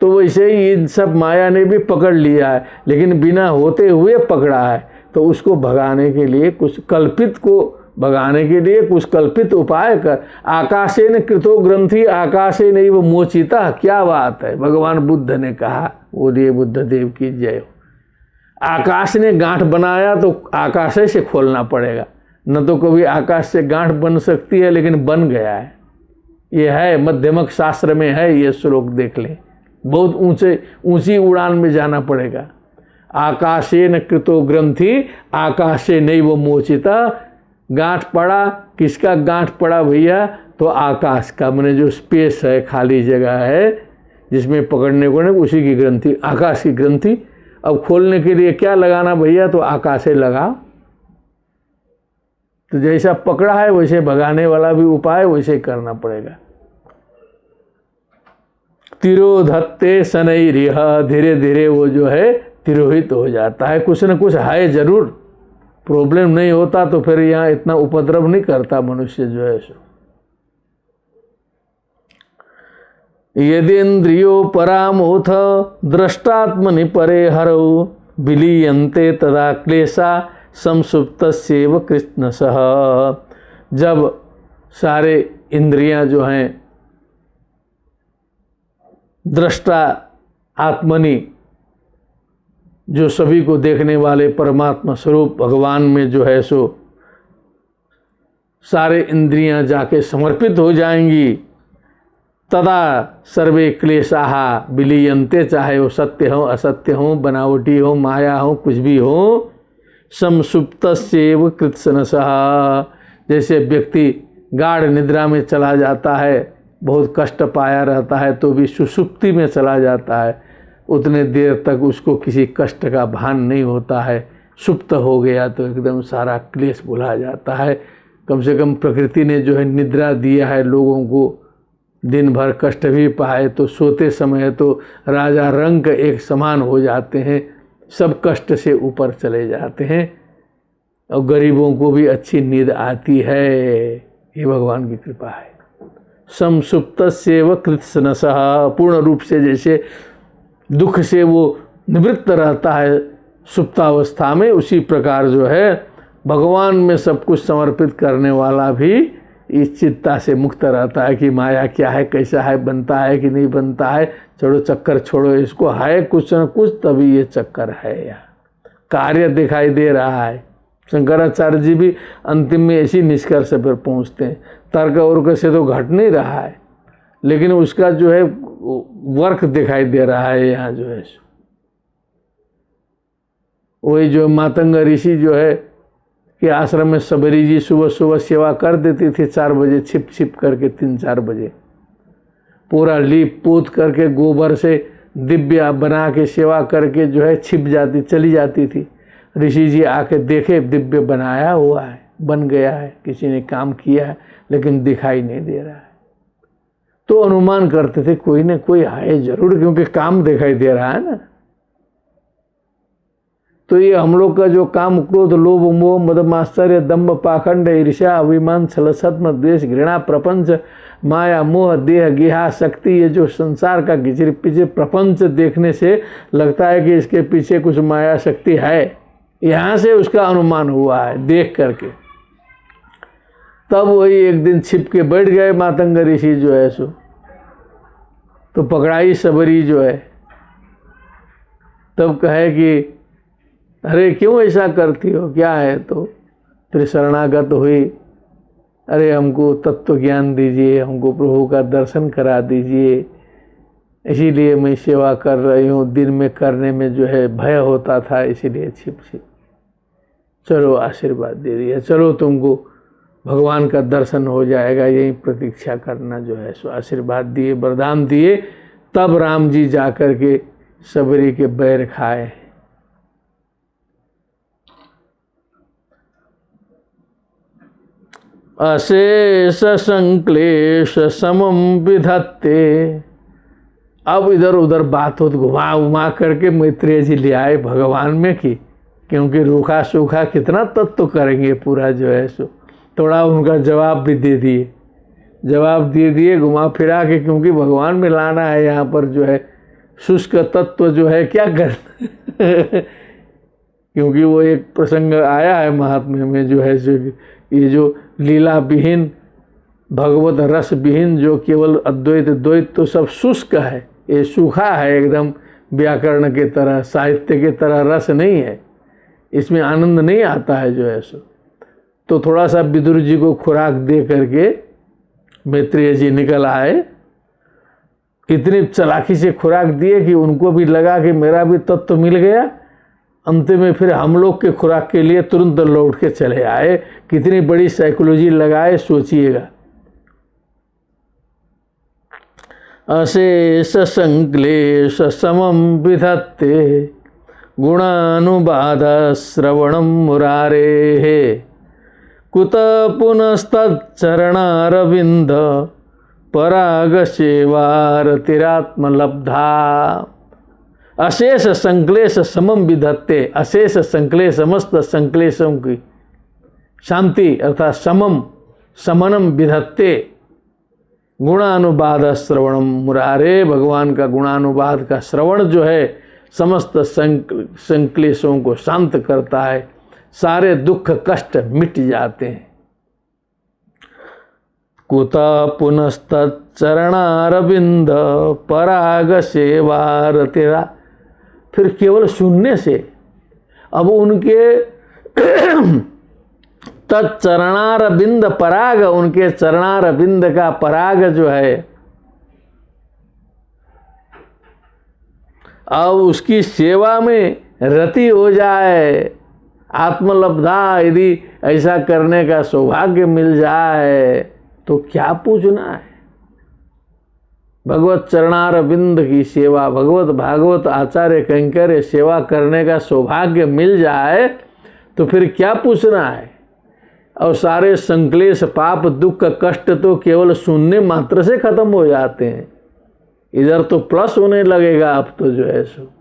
तो वैसे ही इन सब माया ने भी पकड़ लिया है, लेकिन बिना होते हुए पकड़ा है। तो उसको भगाने के लिए कुछ कल्पित को भगाने के लिए कुछ कल्पित उपाय कर। आकाशे न कृतो ग्रंथि आकाशे नहीं वो मोचिता, क्या बात है। भगवान बुद्ध ने कहा, बोलिए बुद्ध देव की जय हो। आकाश ने गांठ बनाया तो आकाश से खोलना पड़ेगा, न तो कभी आकाश से गांठ बन सकती है, लेकिन बन गया है। ये है मध्यमक शास्त्र में है, ये श्लोक देख ले। बहुत ऊंची उड़ान में जाना पड़ेगा। आकाशे न कृतो ग्रंथि आकाशे नहीं वो मोचिता। गांठ पड़ा, किसका गांठ पड़ा भैया? तो आकाश का, मैंने जो स्पेस है, खाली जगह है जिसमें पकड़ने को नहीं, उसी की ग्रंथि, आकाश की ग्रंथि। अब खोलने के लिए क्या लगाना भैया? तो आकाशे लगा। तो जैसा पकड़ा है वैसे भगाने वाला भी उपाय वैसे करना पड़ेगा। तिरोधत्ते शनैरिह, धीरे धीरे वो जो है तिरोहित हो जाता है। कुछ न कुछ है जरूर, प्रॉब्लम नहीं होता तो फिर यहाँ इतना उपद्रव नहीं करता मनुष्य जो है सो। यदेन्द्रियो परामोथ दृष्टात्मनि परे हरौ, विलीयन्ते तदा क्लेशा संसुप्तस्यैव कृष्णसः। जब सारे इंद्रियां जो हैं दृष्टा आत्मनि, जो सभी को देखने वाले परमात्मा स्वरूप भगवान में जो है सो सारे इंद्रियां जाके समर्पित हो जाएंगी, तदा सर्वे क्लेशाः विलीयन्ते, चाहे वो सत्य हो असत्य हो, बनावटी हो माया हो कुछ भी हो, संसुप्तस्यैव कृत्स्नसः। जैसे व्यक्ति गाढ़ निद्रा में चला जाता है, बहुत कष्ट पाया रहता है तो भी सुषुप्ति में चला जाता है, उतने देर तक उसको किसी कष्ट का भान नहीं होता है। सुप्त हो गया तो एकदम सारा क्लेश भुला जाता है। कम से कम प्रकृति ने जो है निद्रा दिया है लोगों को, दिन भर कष्ट भी पाए तो सोते समय तो राजा रंक एक समान हो जाते हैं, सब कष्ट से ऊपर चले जाते हैं और गरीबों को भी अच्छी नींद आती है। ये भगवान की कृपा है। संसुप्तस्यैव कृत्स्नसः, पूर्ण रूप से जैसे दुख से वो निवृत्त रहता है सुप्तावस्था में, उसी प्रकार जो है भगवान में सब कुछ समर्पित करने वाला भी इस चिंता से मुक्त रहता है कि माया क्या है, कैसा है, बनता है कि नहीं बनता है, छोड़ो चक्कर छोड़ो इसको, है कुछ न कुछ तभी ये चक्कर है। यार कार्य दिखाई दे रहा है। शंकराचार्य जी भी अंतिम में इसी निष्कर्ष पर पहुंचते हैं। तर्क वर्क से तो घट नहीं रहा है, लेकिन उसका जो है वर्क दिखाई दे रहा है यहाँ जो है। वही जो मातंग ऋषि जो है कि आश्रम में सबरी जी सुबह सुबह सेवा कर देती थी 4 बजे, छिप छिप करके 3-4 बजे पूरा लीप पोत करके गोबर से दिव्या बना के सेवा करके जो है छिप जाती चली जाती थी। ऋषि जी आके देखे दिव्य बनाया हुआ है, बन गया है, किसी ने काम किया है लेकिन दिखाई नहीं दे रहा है। तो अनुमान करते थे कोई न कोई है जरूर, क्योंकि काम दिखाई दे रहा है ना। तो ये हम लोग का जो काम क्रोध लोभ मोह मद मात्सर्य दंभ पाखंड ईर्ष्या अभिमान छल सत्म द्वेष घृणा प्रपंच माया मोह देह गेहा शक्ति, ये जो संसार का घिचर पिचर प्रपंच देखने से लगता है कि इसके पीछे कुछ माया शक्ति है, यहाँ से उसका अनुमान हुआ है देख करके। तब वही एक दिन छिप के बैठ गए मातंग ऋषि जो है सो, तो पकड़ाई सबरी जो है, तब कहे कि अरे क्यों ऐसा करती हो, क्या है? तो फिर शरणागत हुई, अरे हमको तत्व ज्ञान दीजिए, हमको प्रभु का दर्शन करा दीजिए, इसीलिए मैं सेवा कर रही हूँ। दिन में करने में जो है भय होता था, इसीलिए छिप छिप। चलो आशीर्वाद दे दिया, चलो तुमको भगवान का दर्शन हो जाएगा, यही प्रतीक्षा करना जो है सो आशीर्वाद दिए, वरदान दिए। तब राम जी जा कर के सबरी के बैर खाए। अशेष संक्लेश समम विधत्ते। अब इधर उधर बात हो घुमा उमा करके मैत्रेय जी ले आए भगवान में की, क्योंकि रूखा सूखा कितना तत्व करेंगे पूरा जो है सो। थोड़ा उनका जवाब भी दे दिए, जवाब दे दिए घुमा फिरा के, क्योंकि भगवान में लाना है। यहाँ पर जो है शुष्क तत्व जो है क्या कर क्योंकि वो एक प्रसंग आया है महात्म्य में जो है सो, ये जो लीला विहीन भगवत रस विहीन जो केवल अद्वैत द्वैत तो सब शुष्क है, ये सूखा है एकदम, व्याकरण के तरह साहित्य के तरह रस नहीं है, इसमें आनंद नहीं आता है जो है सो। तो थोड़ा सा विदुर जी को खुराक दे करके मैत्रेय जी निकल आए। इतनी चालाकी से खुराक दिए कि उनको भी लगा कि मेरा भी तत्व मिल गया। अंत में फिर हम लोग के खुराक के लिए तुरंत लौट के चले आए। कितनी बड़ी साइकोलॉजी लगाए सोचिएगा। अशेष संक्लेश समम विधत्ते गुणानुबाध श्रवणम मुरारे। कुत पुनस्तच्चरणारविंद पराग सेवारतिरात्मलब्धा। अशेष संक्लेश समम विधत्ते, अशेष संक्लेश समस्त संक्लेशों की शांति अर्थात समम समनम विधत्ते गुणानुवाद श्रवणम मुरारे। भगवान का गुणानुवाद का श्रवण जो है समस्त संक्लेशों को शांत करता है, सारे दुख कष्ट मिट जाते हैं। कुत पुनस्तच्चरणारविंद पराग सेवारतिरा। फिर केवल सुनने से अब उनके तच्चरणारविंद पराग, उनके चरणारविंद का पराग जो है अब उसकी सेवा में रति हो जाए, आत्मलब्धा, यदि ऐसा करने का सौभाग्य मिल जाए तो क्या पूछना है। भगवत चरणारविंद की सेवा, भगवत भागवत आचार्य कंकर्य सेवा करने का सौभाग्य मिल जाए तो फिर क्या पूछना है। और सारे संक्लेश पाप दुख कष्ट तो केवल सुनने मात्र से खत्म हो जाते हैं। इधर तो प्लस होने लगेगा अब तो जो है सो।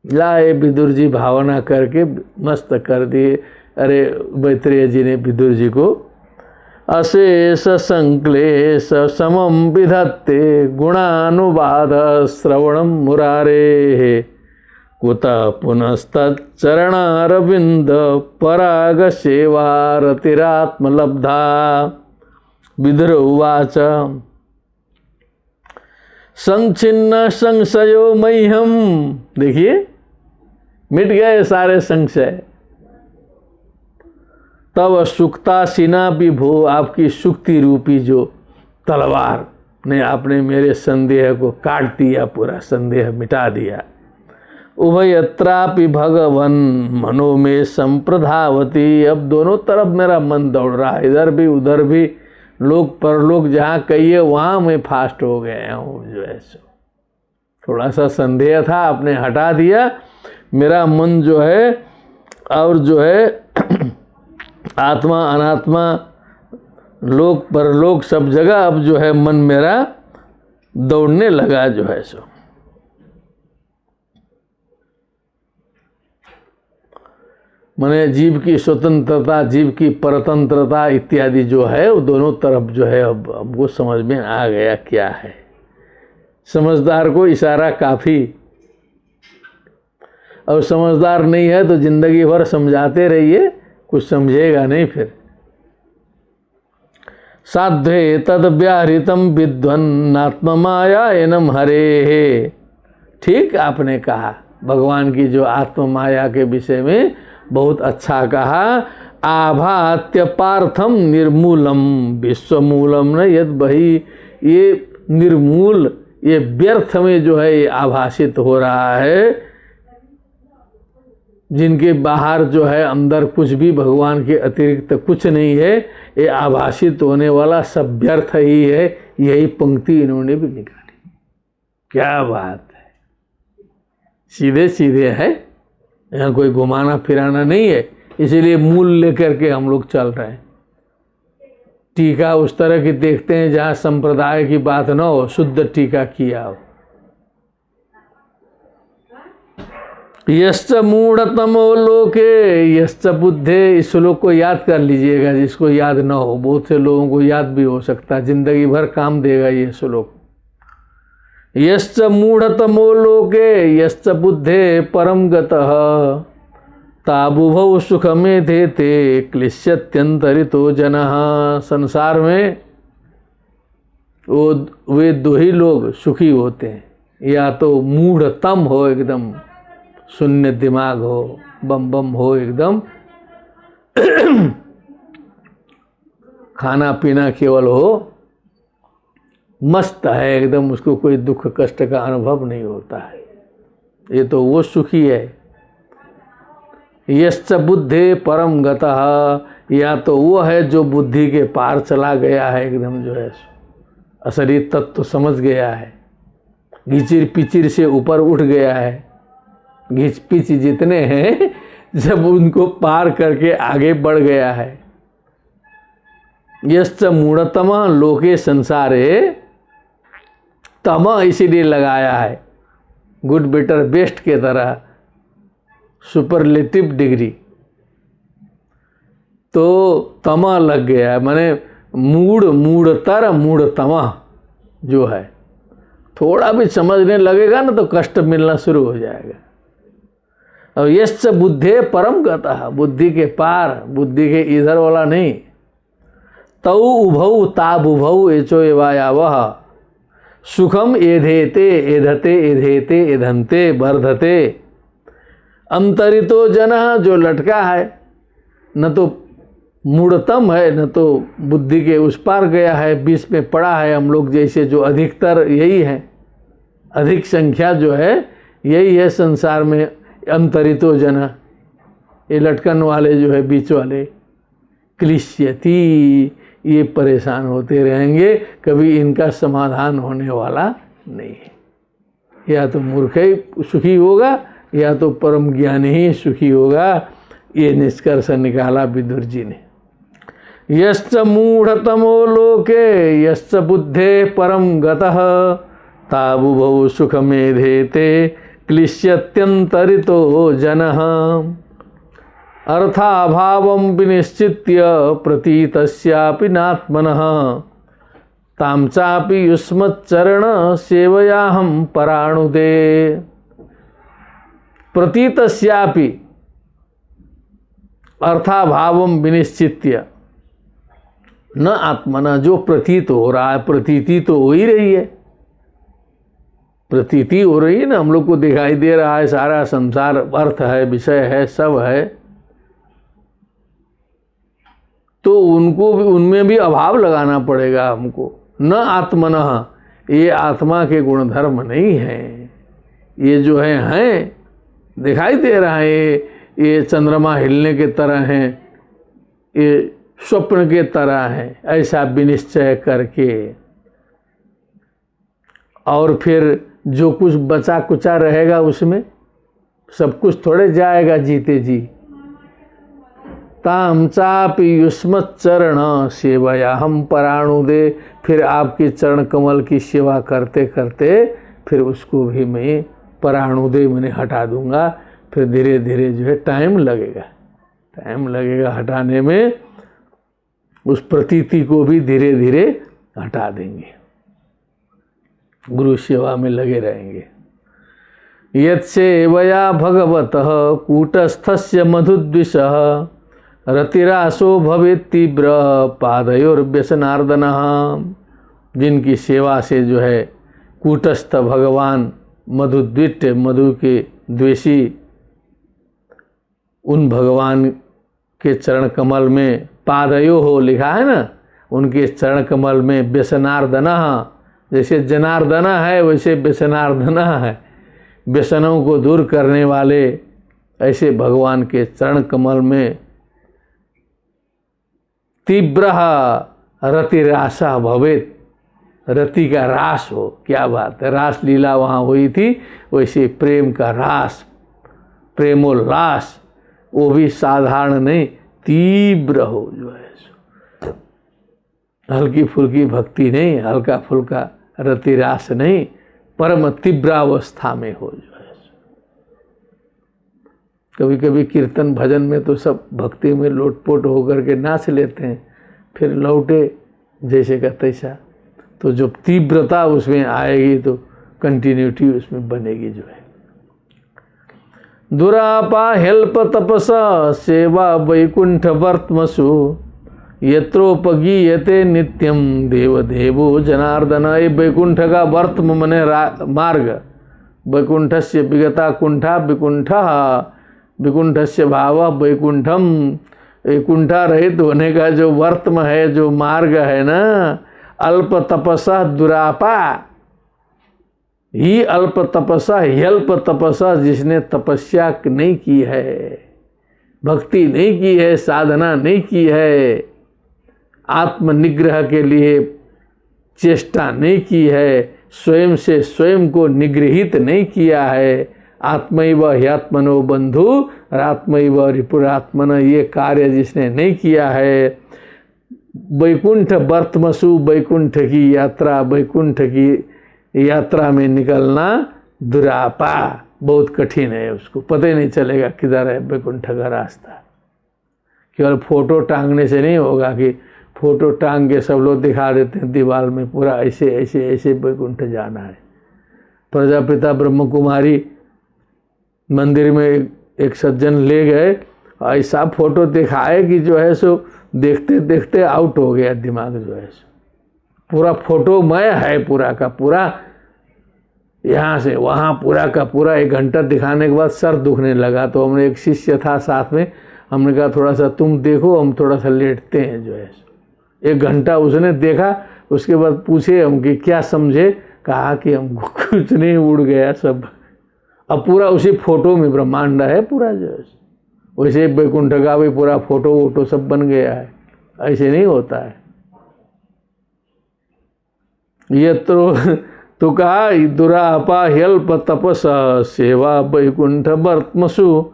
लाए विदुर जी भावना करके मस्त कर दिए। अरे मैत्रेय जी ने विदुर जी को अशेष संक्लेश समम विधत्ते गुणानुवाद श्रवणम मुरारे। कुत पुनस्तच्चरणारविंद पराग सेवारतिरात्मलब्धा। विदुर उवाच संचिन्न संशयो मह्यम। देखिए मिट गए सारे संशय। तब सुक्ता सिना विभो, आपकी सुक्ति रूपी जो तलवार ने आपने मेरे संदेह को काट दिया, पूरा संदेह मिटा दिया। उभयत्रापि भगवन मनो में संप्रधावती। अब दोनों तरफ मेरा मन दौड़ रहा है, इधर भी उधर भी, लोग परलोक जहाँ कहिए वहाँ मैं फास्ट हो गया हूँ। जो है सो थोड़ा सा संदेह था, आपने हटा दिया। मेरा मन जो है और जो है आत्मा अनात्मा लोक परलोक सब जगह अब जो है मन मेरा दौड़ने लगा जो है सो। माने जीव की स्वतंत्रता, जीव की परतंत्रता इत्यादि जो है वो दोनों तरफ जो है अब हमको समझ में आ गया क्या है। समझदार को इशारा काफ़ी, और समझदार नहीं है तो जिंदगी भर समझाते रहिए, कुछ समझेगा नहीं फिर। साध्वे तद व्याहृतम विद्वन्नात्ममाया एनम हरे। ठीक आपने कहा, भगवान की जो आत्म माया के विषय में बहुत अच्छा कहा। आभात्य पार्थम निर्मूलम विश्वमूलम न यद बही। ये निर्मूल, ये व्यर्थ में जो है ये आभासित हो रहा है, जिनके बाहर जो है अंदर कुछ भी भगवान के अतिरिक्त कुछ नहीं है, ये आभासित होने वाला सब व्यर्थ ही है। यही पंक्ति इन्होंने भी निकाली। क्या बात है, सीधे सीधे है, यहाँ कोई घुमाना फिराना नहीं है। इसीलिए मूल लेकर के हम लोग चल रहे हैं। टीका उस तरह की देखते हैं जहाँ संप्रदाय की बात न हो, शुद्ध टीका किया हो। यश्च मूढ़तमो लोके यश्च बुद्धे। इस श्लोक को याद कर लीजिएगा, जिसको याद न हो। बहुत से लोगों को याद भी हो सकता है, जिंदगी भर काम देगा ये श्लोक। यश्च मूढ़तमो लोके यश्च बुद्धे परम गतः ताबुभौ सुखमे देते क्लिश्यत्यंतरितो जनः। संसार में वे दो ही लोग सुखी होते हैं, या तो मूढ़तम हो, एकदम शून्य दिमाग हो, बम बम हो एकदम, खाना पीना केवल हो, मस्त है एकदम, उसको कोई दुख कष्ट का अनुभव नहीं होता है, ये तो वो सुखी है। यश्च बुद्धे परम गतः। या तो वो है जो बुद्धि के पार चला गया है, एकदम जो है असली तत्व समझ गया है, घिचिर पिचिर से ऊपर उठ गया है। घिच पिच जितने हैं जब उनको पार करके आगे बढ़ गया है। यश्च मूढ़तम लोके संसारे, तम इसीलिए लगाया है गुड बेटर बेस्ट के तरह सुपरलेटिव डिग्री। तो तमा लग गया है, माने मूढ़तर मूढ़तमा जो है, थोड़ा भी समझने लगेगा ना तो कष्ट मिलना शुरू हो जाएगा। और यश्च बुद्धे परम गतः, बुद्धि के पार, बुद्धि के इधर वाला नहीं। तौ उभौ ताबुभौ एचो एवायावः सुखम एधेते एधते एधेते एधन्ते वर्धते। अंतरितो जनः, जो लटका है, न तो मूढ़तम है न तो बुद्धि के उस पार गया है, बीच में पड़ा है। हम लोग जैसे जो अधिकतर यही है, अधिक संख्या जो है यही है संसार में। अंतरितो जन, ये लटकन वाले जो है, बीच वाले, क्लिश्यति, ये परेशान होते रहेंगे, कभी इनका समाधान होने वाला नहीं है। या तो मूर्ख ही सुखी होगा या तो परम ज्ञानी ही सुखी होगा, ये निष्कर्ष निकाला विदुर जी ने। यश्च मूढ़तमो लोके यश्च बुद्धे परम गतः ताबुभौ सुखमेधेते क्लिश्यत्यंतरितो जनः। अर्थाभावं विनिश्चित्य प्रतीतस्यापि नात्मनः तां चापि युष्मच्चरण सेवयाहं पराणुदे। प्रतीतस्यापि अर्थाभावं विनिश्चित्य, न आत्मना, जो प्रतीत हो रहा है, प्रतीति तो हो ही रही है, प्रतीति हो रही है ना, हम लोग को दिखाई दे रहा है सारा संसार, अर्थ है, विषय है, सब है। तो उनको भी, उनमें भी अभाव लगाना पड़ेगा हमको। न आत्मनः, ये आत्मा के गुणधर्म नहीं है, ये जो हैं दिखाई दे रहा है, ये चंद्रमा हिलने के तरह हैं, ये स्वप्न के तरह है, ऐसा विनिश्चय करके। और फिर जो कुछ बचा कुचा रहेगा उसमें सब कुछ थोड़े जाएगा जीते जी। ताम चापि युष्मत् चरण सेवया हम पराणुदे, फिर आपके चरण कमल की सेवा करते करते फिर उसको भी मैं पराणुदे मैंने हटा दूंगा। फिर धीरे धीरे जो है टाइम लगेगा हटाने में, उस प्रतीति को भी धीरे धीरे हटा देंगे, गुरु सेवा में लगे रहेंगे। यत्सेवया भगवतः कूटस्थस्य मधुद्विषः रतिरासो भवेत् तीव्र पादयोर्व्यसनार्दनः। जिनकी सेवा से जो है कूटस्थ भगवान मधुद्विट, मधु के द्वेषी, उन भगवान के चरण कमल में पादयो हो लिखा है ना, उनके चरण कमल में व्यसनार्दना, जैसे जनार्दना है वैसे व्यसनार्दना है, व्यसनों को दूर करने वाले, ऐसे भगवान के चरण कमल में तीव्र रतिरासा भवेत्, रति का रास हो। क्या बात है, रास लीला वहाँ हुई थी, वैसे प्रेम का रास, प्रेमोल्लास, वो भी साधारण नहीं, तीव्र हो, जो है हल्की फुल्की भक्ति नहीं, हल्का फुल्का रतिरास नहीं, परम तीव्रावस्था में हो, जो है। कभी कभी कीर्तन भजन में तो सब भक्ति में लोटपोट होकर के नाच लेते हैं, फिर लौटे जैसे का तैसा। तो जो तीव्रता उसमें आएगी तो कंटिन्यूटी उसमें बनेगी, जो है। दुरापा हेल्प तपसा सेवा वैकुंठ वर्तमसु यत्रोपगीयते नित्यम देव देवो जनार्दन। ये वैकुंठ का वर्तम मने मार्ग, वैकुंठस्य विगता कुंठा विकुंठः, विकुंठस्य भावः वैकुंठम। कुंठा रहित होने का जो वर्तम है, जो मार्ग है ना, अल्प तपसा दुरापा ही अल्प तपसा ह्यल्प तपसा, जिसने तपस्या नहीं की है, भक्ति नहीं की है, साधना नहीं की है, आत्मनिग्रह के लिए चेष्टा नहीं की है, स्वयं से स्वयं को निगृहित नहीं किया है, आत्मैव ह्यात्मनो बंधु और आत्मैव रिपुरात्मन, ये कार्य जिसने नहीं किया है, वैकुंठ वर्तमसु, वैकुंठ की यात्रा, वैकुंठ की यात्रा में निकलना दुरापा, बहुत कठिन है, उसको पता ही नहीं चलेगा किधर है वैकुंठ का रास्ता। केवल फोटो टांगने से नहीं होगा कि फोटो टांग के सब लोग दिखा देते हैं दीवार में, पूरा ऐसे ऐसे ऐसे वैकुंठ जाना है। प्रजापिता ब्रह्म कुमारी मंदिर में एक सज्जन ले गए, ऐसा फोटो दिखाए कि जो है सो देखते देखते आउट हो गया दिमाग, जो है सो पूरा फोटोमय है, पूरा का पूरा, यहाँ से वहाँ पूरा का पूरा। 1 घंटा दिखाने के बाद सर दुखने लगा, तो हमने, एक शिष्य था साथ में, हमने कहा थोड़ा सा तुम देखो, हम थोड़ा सा लेटते हैं, जो है 1 घंटा उसने देखा। उसके बाद पूछे हम कि क्या समझे, कहा कि हमको कुछ नहीं, उड़ गया सब। अब पूरा उसी फोटो में ब्रह्मांड है पूरा, जो है वैसे वैकुंठ का भी पूरा फोटो वोटो सब बन गया है। ऐसे नहीं होता है। ये तो कहा दुरापा ह्यल्प तपस सेवा वैकुंठ वर्तमसु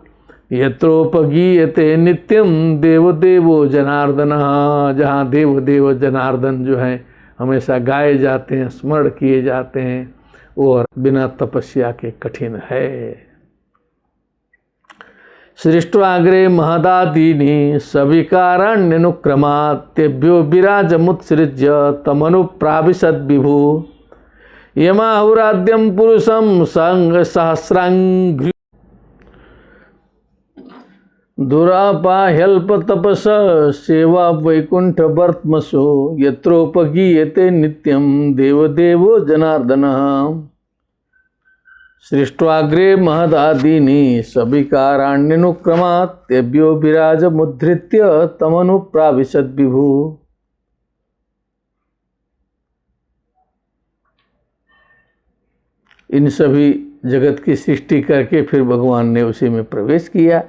यत्रोपगीयते नित्यम देव देवो जनार्दन, जहाँ देव देव जनार्दन जो हैं हमेशा गाए जाते हैं, स्मरण किए जाते हैं, और बिना तपस्या के कठिन है। सृष्ट्वाग्रे महदादीनि सविकाराण्यनुक्रमात् तेभ्यो विराजमुत्सृज्य तमनुप्राविशद विभु यमाहुराद्यम पुरुषम संग सहस्रांघ्रि दुरापा ह्यल्प तपस सेवा वैकुंठ वर्तमसो यत्रोपगीयते नित्यम देवदेवो जनार्दन सृष्ट्वाग्रे महदादीनि सविकाराण्यनुक्रमात् तेभ्यो विराजमुद्धृत्य तमनुप्राविशद विभु। इन सभी जगत की सृष्टि करके फिर भगवान ने उसी में प्रवेश किया।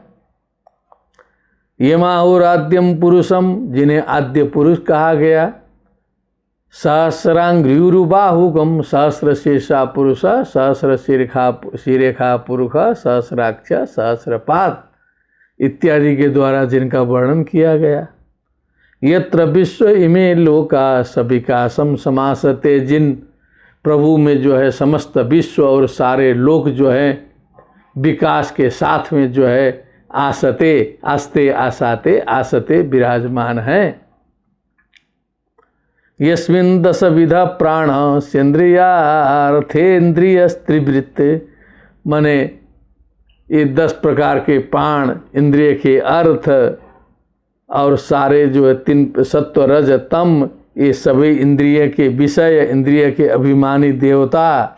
यमाहुराद्यम पुरुषम, जिन्हें आद्य पुरुष कहा गया, सहस्रांघ्रियुरुबाहुगम, सहस्र शीर्षा पुरुष, सहस्र शिरेखा पुरुष, सहस्राक्ष, सहस्रपाद इत्यादि के द्वारा जिनका वर्णन किया गया। यत्र विश्व इमे लोका सविकासम समासते, जिन प्रभु में जो है समस्त विश्व और सारे लोक जो है विकास के साथ में जो है आसते आस्ते आसाते आसते विराजमान हैं। यस्मिन् दश विधा प्राण सेन्द्रियार्थेन्द्रिय स्त्रिवृत्त, माने ये 10 प्रकार के प्राण, इंद्रिय के अर्थ और सारे जो है 3 सत्व रज तम, ये सभी इंद्रिय के विषय, इंद्रिय के अभिमानी देवता,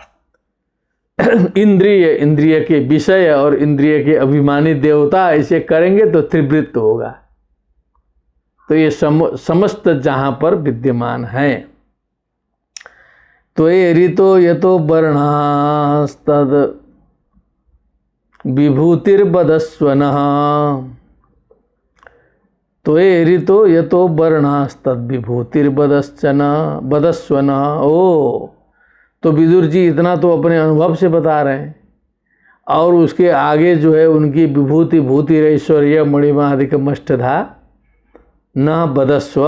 इंद्रिय के विषय और इंद्रिय के अभिमानी देवता, ऐसे करेंगे तो त्रिवृत्त होगा। तो ये समस्त जहाँ पर विद्यमान है। तो ये ऋतो यतो वर्णास्तद विभूतिर्बदस्वनः, तो ये ऋतो यतो वर्णास्तद विभूतिर्बदस्वनः। ओ, तो विदुर जी इतना तो अपने अनुभव से बता रहे हैं, और उसके आगे जो है उनकी विभूति भूतिरैश्वर्य मणिमादिकमष्टधा न बदस्व,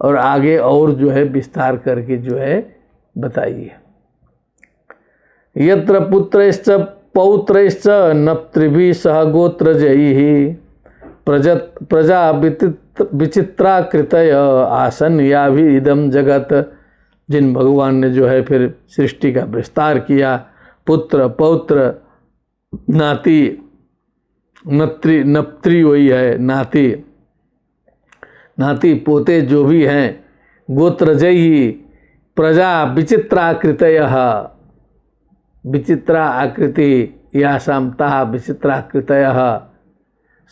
और आगे और जो है विस्तार करके जो है बताइए। यत्र पुत्रैश्च पौत्रैश्च नप्तृभिः सह गोत्रजैः प्रजा विचित्राकृतय आसन या भी इदम जगत, जिन भगवान ने जो है फिर सृष्टि का विस्तार किया, पुत्र पौत्र नाती, नप्त्री वही है नाती, नाती पोते जो भी हैं, गोत्रजयी प्रजा विचित्राकृतयः, विचित्रा आकृति यासाम ताः विचित्राकृतयः।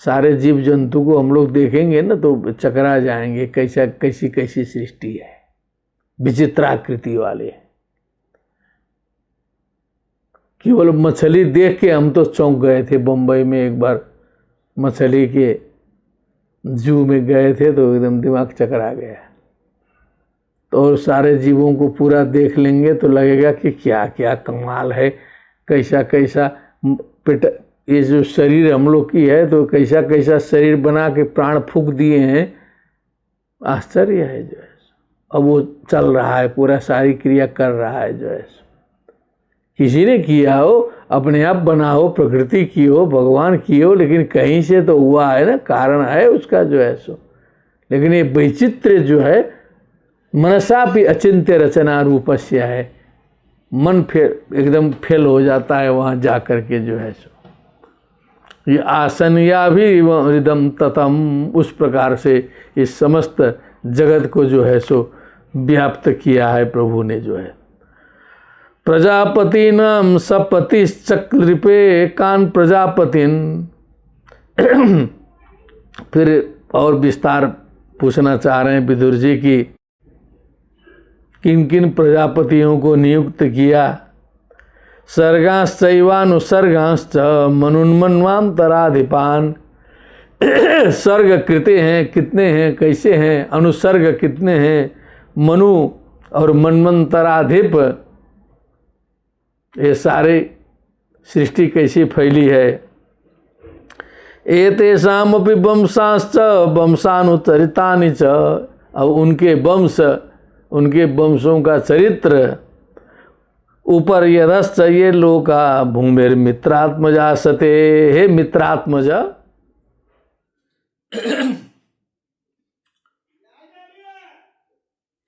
सारे जीव जंतु को हम लोग देखेंगे ना तो चकरा जाएंगे, कैसी कैसी सृष्टि है, विचित्राकृति वाले। केवल मछली देख के हम तो चौंक गए थे। बम्बई में एक बार मछली के जू में गए थे तो एकदम दिमाग चकरा गया। तो और सारे जीवों को पूरा देख लेंगे तो लगेगा कि क्या क्या कमाल है, कैसा कैसा पेट, ये जो शरीर हम लोग की है तो कैसा कैसा शरीर बना के प्राण फूंक दिए हैं, आश्चर्य है जो है। अब वो चल रहा है, पूरा सारी क्रिया कर रहा है जो है। किसी ने किया हो, अपने आप बना हो, प्रकृति की हो, भगवान की हो, लेकिन कहीं से तो हुआ है ना, कारण है उसका जो है सो। लेकिन ये वैचित्र्य जो है मनसा भी अचिंत्य रचना रूपस्य है, मन एकदम फेल हो जाता है वहाँ जा कर के जो है सो। ये आसन या भी रिदम ततम, उस प्रकार से इस समस्त जगत को जो है सो व्याप्त किया है प्रभु ने जो है। प्रजापति नाम सपति चक्रिपे कान प्रजापतिन। फिर और विस्तार पूछना चाह रहे हैं विदुर जी की किन किन प्रजापतियों को नियुक्त किया। सर्गांश्चैवानुसर्गांश्च मनुन्मन्वान्तराधिपान। सर्ग कृते हैं कितने हैं, कैसे हैं, अनुसर्ग कितने हैं, मनु और मन्वंतराधिप, ये सारे सृष्टि कैसी फैली है। एतेषामपि वंशांश्च वंशानुचरितानि च। अब उनके वंश, उनके वंशों का चरित्र ऊपर यदश्च ये लोका भूमिर मित्रात्मजा सते। हे मित्रात्मज,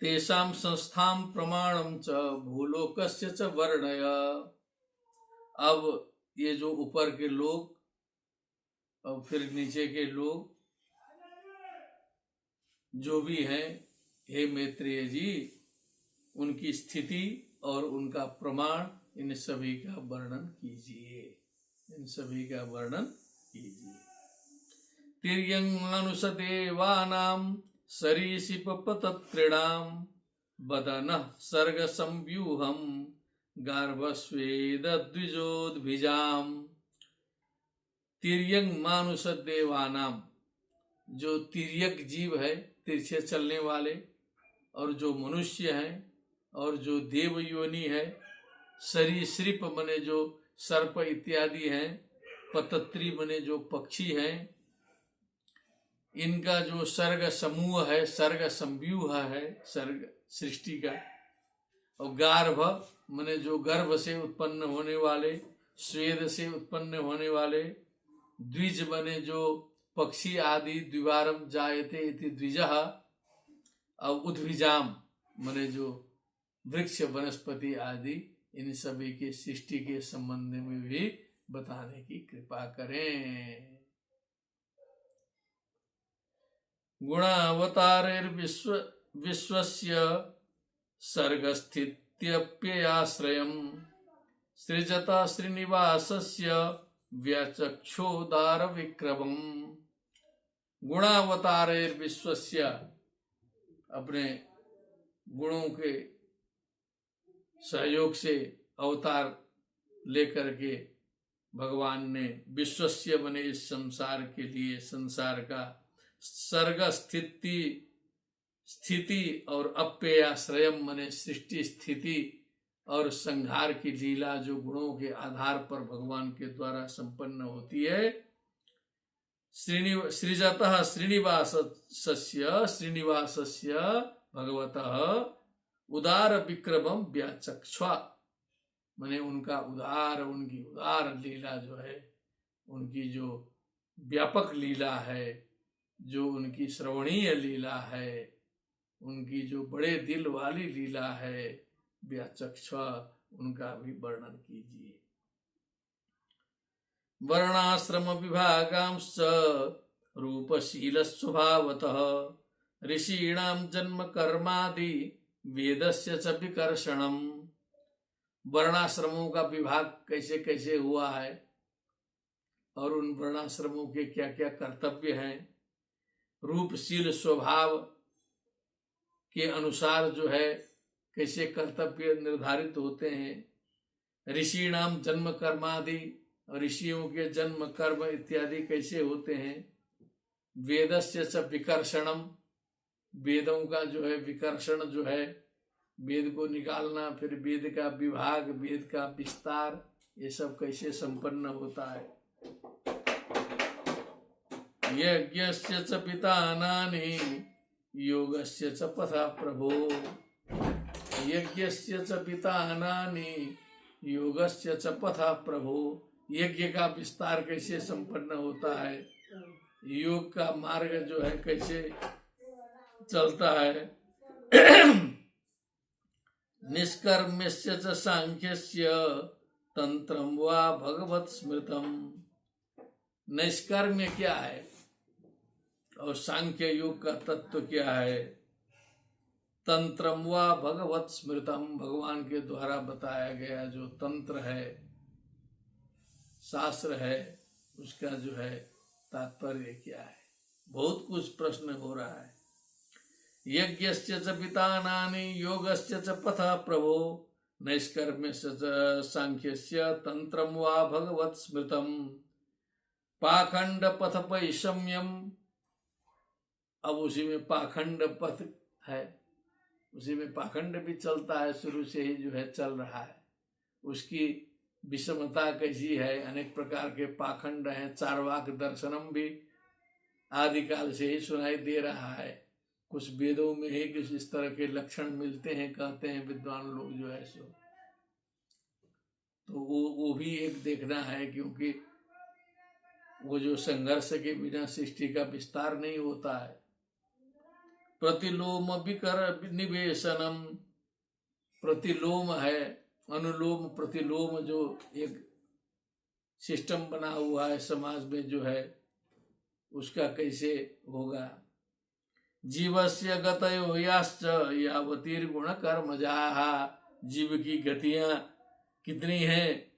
तेषां संस्थां प्रमाणं च भूलोकस्य च वर्णय। अब ये जो ऊपर के लोग और फिर नीचे के लोग जो भी हैं, हे मैत्रेय जी, उनकी स्थिति और उनका प्रमाण, इन सभी का वर्णन कीजिए, इन सभी का वर्णन कीजिए। तिर्यंगानुष देवानां सरीसृपपतत्रिणां बदनः सर्ग संव्यूहं गार्भस्वेद द्विजोद्भिजाम्। तिर्यंग मानुष देवानाम, जो तिर्यक जीव है, तिरछे चलने वाले, और जो मनुष्य हैं और जो देव योनि है, सरीसृप बने जो सर्प इत्यादि हैं, पतत्री बने जो पक्षी हैं, इनका जो सर्ग समूह है, सर्ग संव्यूह है सर्ग सृष्टि का। और गार्भ मने जो गर्भ से उत्पन्न होने वाले, स्वेद से उत्पन्न होने वाले, द्विज बने जो पक्षी आदि, द्विवारम जायते इति द्विजः। और उद्भिजाम मने जो वृक्ष वनस्पति आदि, इन सभी के सृष्टि के संबंध में भी बताने की कृपा करें। गुणावतारैर्विश्व विश्वस्य सर्गस्थित्यप्ययाश्रयम् सृजता श्रीनिवासस्य व्याचक्षोदार विक्रमम्। गुणावतारैर्विश्वस्य, अपने गुणों के सहयोग से अवतार लेकर के भगवान ने विश्वस्य बने इस संसार के लिए, संसार का सर्ग स्थिति और अप्ययाश्रयम मने सृष्टि स्थिति और संहार की लीला जो गुणों के आधार पर भगवान के द्वारा संपन्न होती है। सृजतः श्रीनिवासस्य भगवतः उदार विक्रमम व्याचक्ष्वा, माने उनका उदार, उनकी उदार लीला जो है, उनकी जो व्यापक लीला है, जो उनकी श्रवणीय लीला है, उनकी जो बड़े दिल वाली लीला है, व्याचक्ष्वा, उनका भी वर्णन कीजिए। वर्णाश्रम विभागांश्च रूपशील स्वभावतः ऋषीणां जन्म कर्मादि वेदस्य च विकर्षणम। वर्णाश्रमों का विभाग कैसे कैसे हुआ है और उन वर्णाश्रमों के क्या क्या कर्तव्य हैं, रूपशील स्वभाव के अनुसार जो है कैसे कर्तव्य निर्धारित होते हैं। ऋषीणाम जन्म कर्मादि, ऋषियों के जन्म कर्म इत्यादि कैसे होते हैं। वेदस्य च विकर्षणम, वेदों का जो है विकर्षण जो है, वेद को निकालना, फिर वेद का विभाग, वेद का विस्तार, ये सब कैसे संपन्न होता है। यज्ञस्य च पितानानि योगस्य च पथा प्रभो। यज्ञस्य च पितानानि योगस्य च पथा प्रभो। यज्ञ का विस्तार कैसे संपन्न होता है, योग का मार्ग जो है कैसे चलता है। निष्कर्म्यस्य च सांख्यस्य तंत्रम वा भगवत स्मृतम। निष्कर्म्य क्या है और सांख्य योग का तत्व क्या है। तंत्रम वा भगवत स्मृतम, भगवान के द्वारा बताया गया जो तंत्र है, शास्त्र है, उसका जो है तात्पर्य क्या है। बहुत कुछ प्रश्न हो रहा है। यज्ञस्य च पितानानि योगस्य च पथा प्रभो। नैष्कर्म्यस्य च सांख्यस्य तंत्रम वा भगवत स्मृतम। पाखंड पथ पैषम्यम, अब उसी में पाखंड पथ है, उसी में पाखंड भी चलता है, शुरू से ही जो है चल रहा है। उसकी विषमता कैसी है, अनेक प्रकार के पाखंड हैं। चारवाक दर्शनम भी आदिकाल से ही सुनाई दे रहा है। कुछ वेदों में ही कुछ इस तरह के लक्षण मिलते हैं, कहते हैं विद्वान लोग जो है सो। तो वो भी एक देखना है, क्योंकि वो जो संघर्ष के बिना सृष्टि का विस्तार नहीं होता है। प्रतिलोम विकर निवेशनम, प्रतिलोम है, अनुलोम प्रतिलोम जो एक सिस्टम बना हुआ है समाज में जो है, उसका कैसे होगा। जीवस्य गतयो याश्च यावतीर्गुण कर्मजाः। जीव की गतियां कितनी हैं,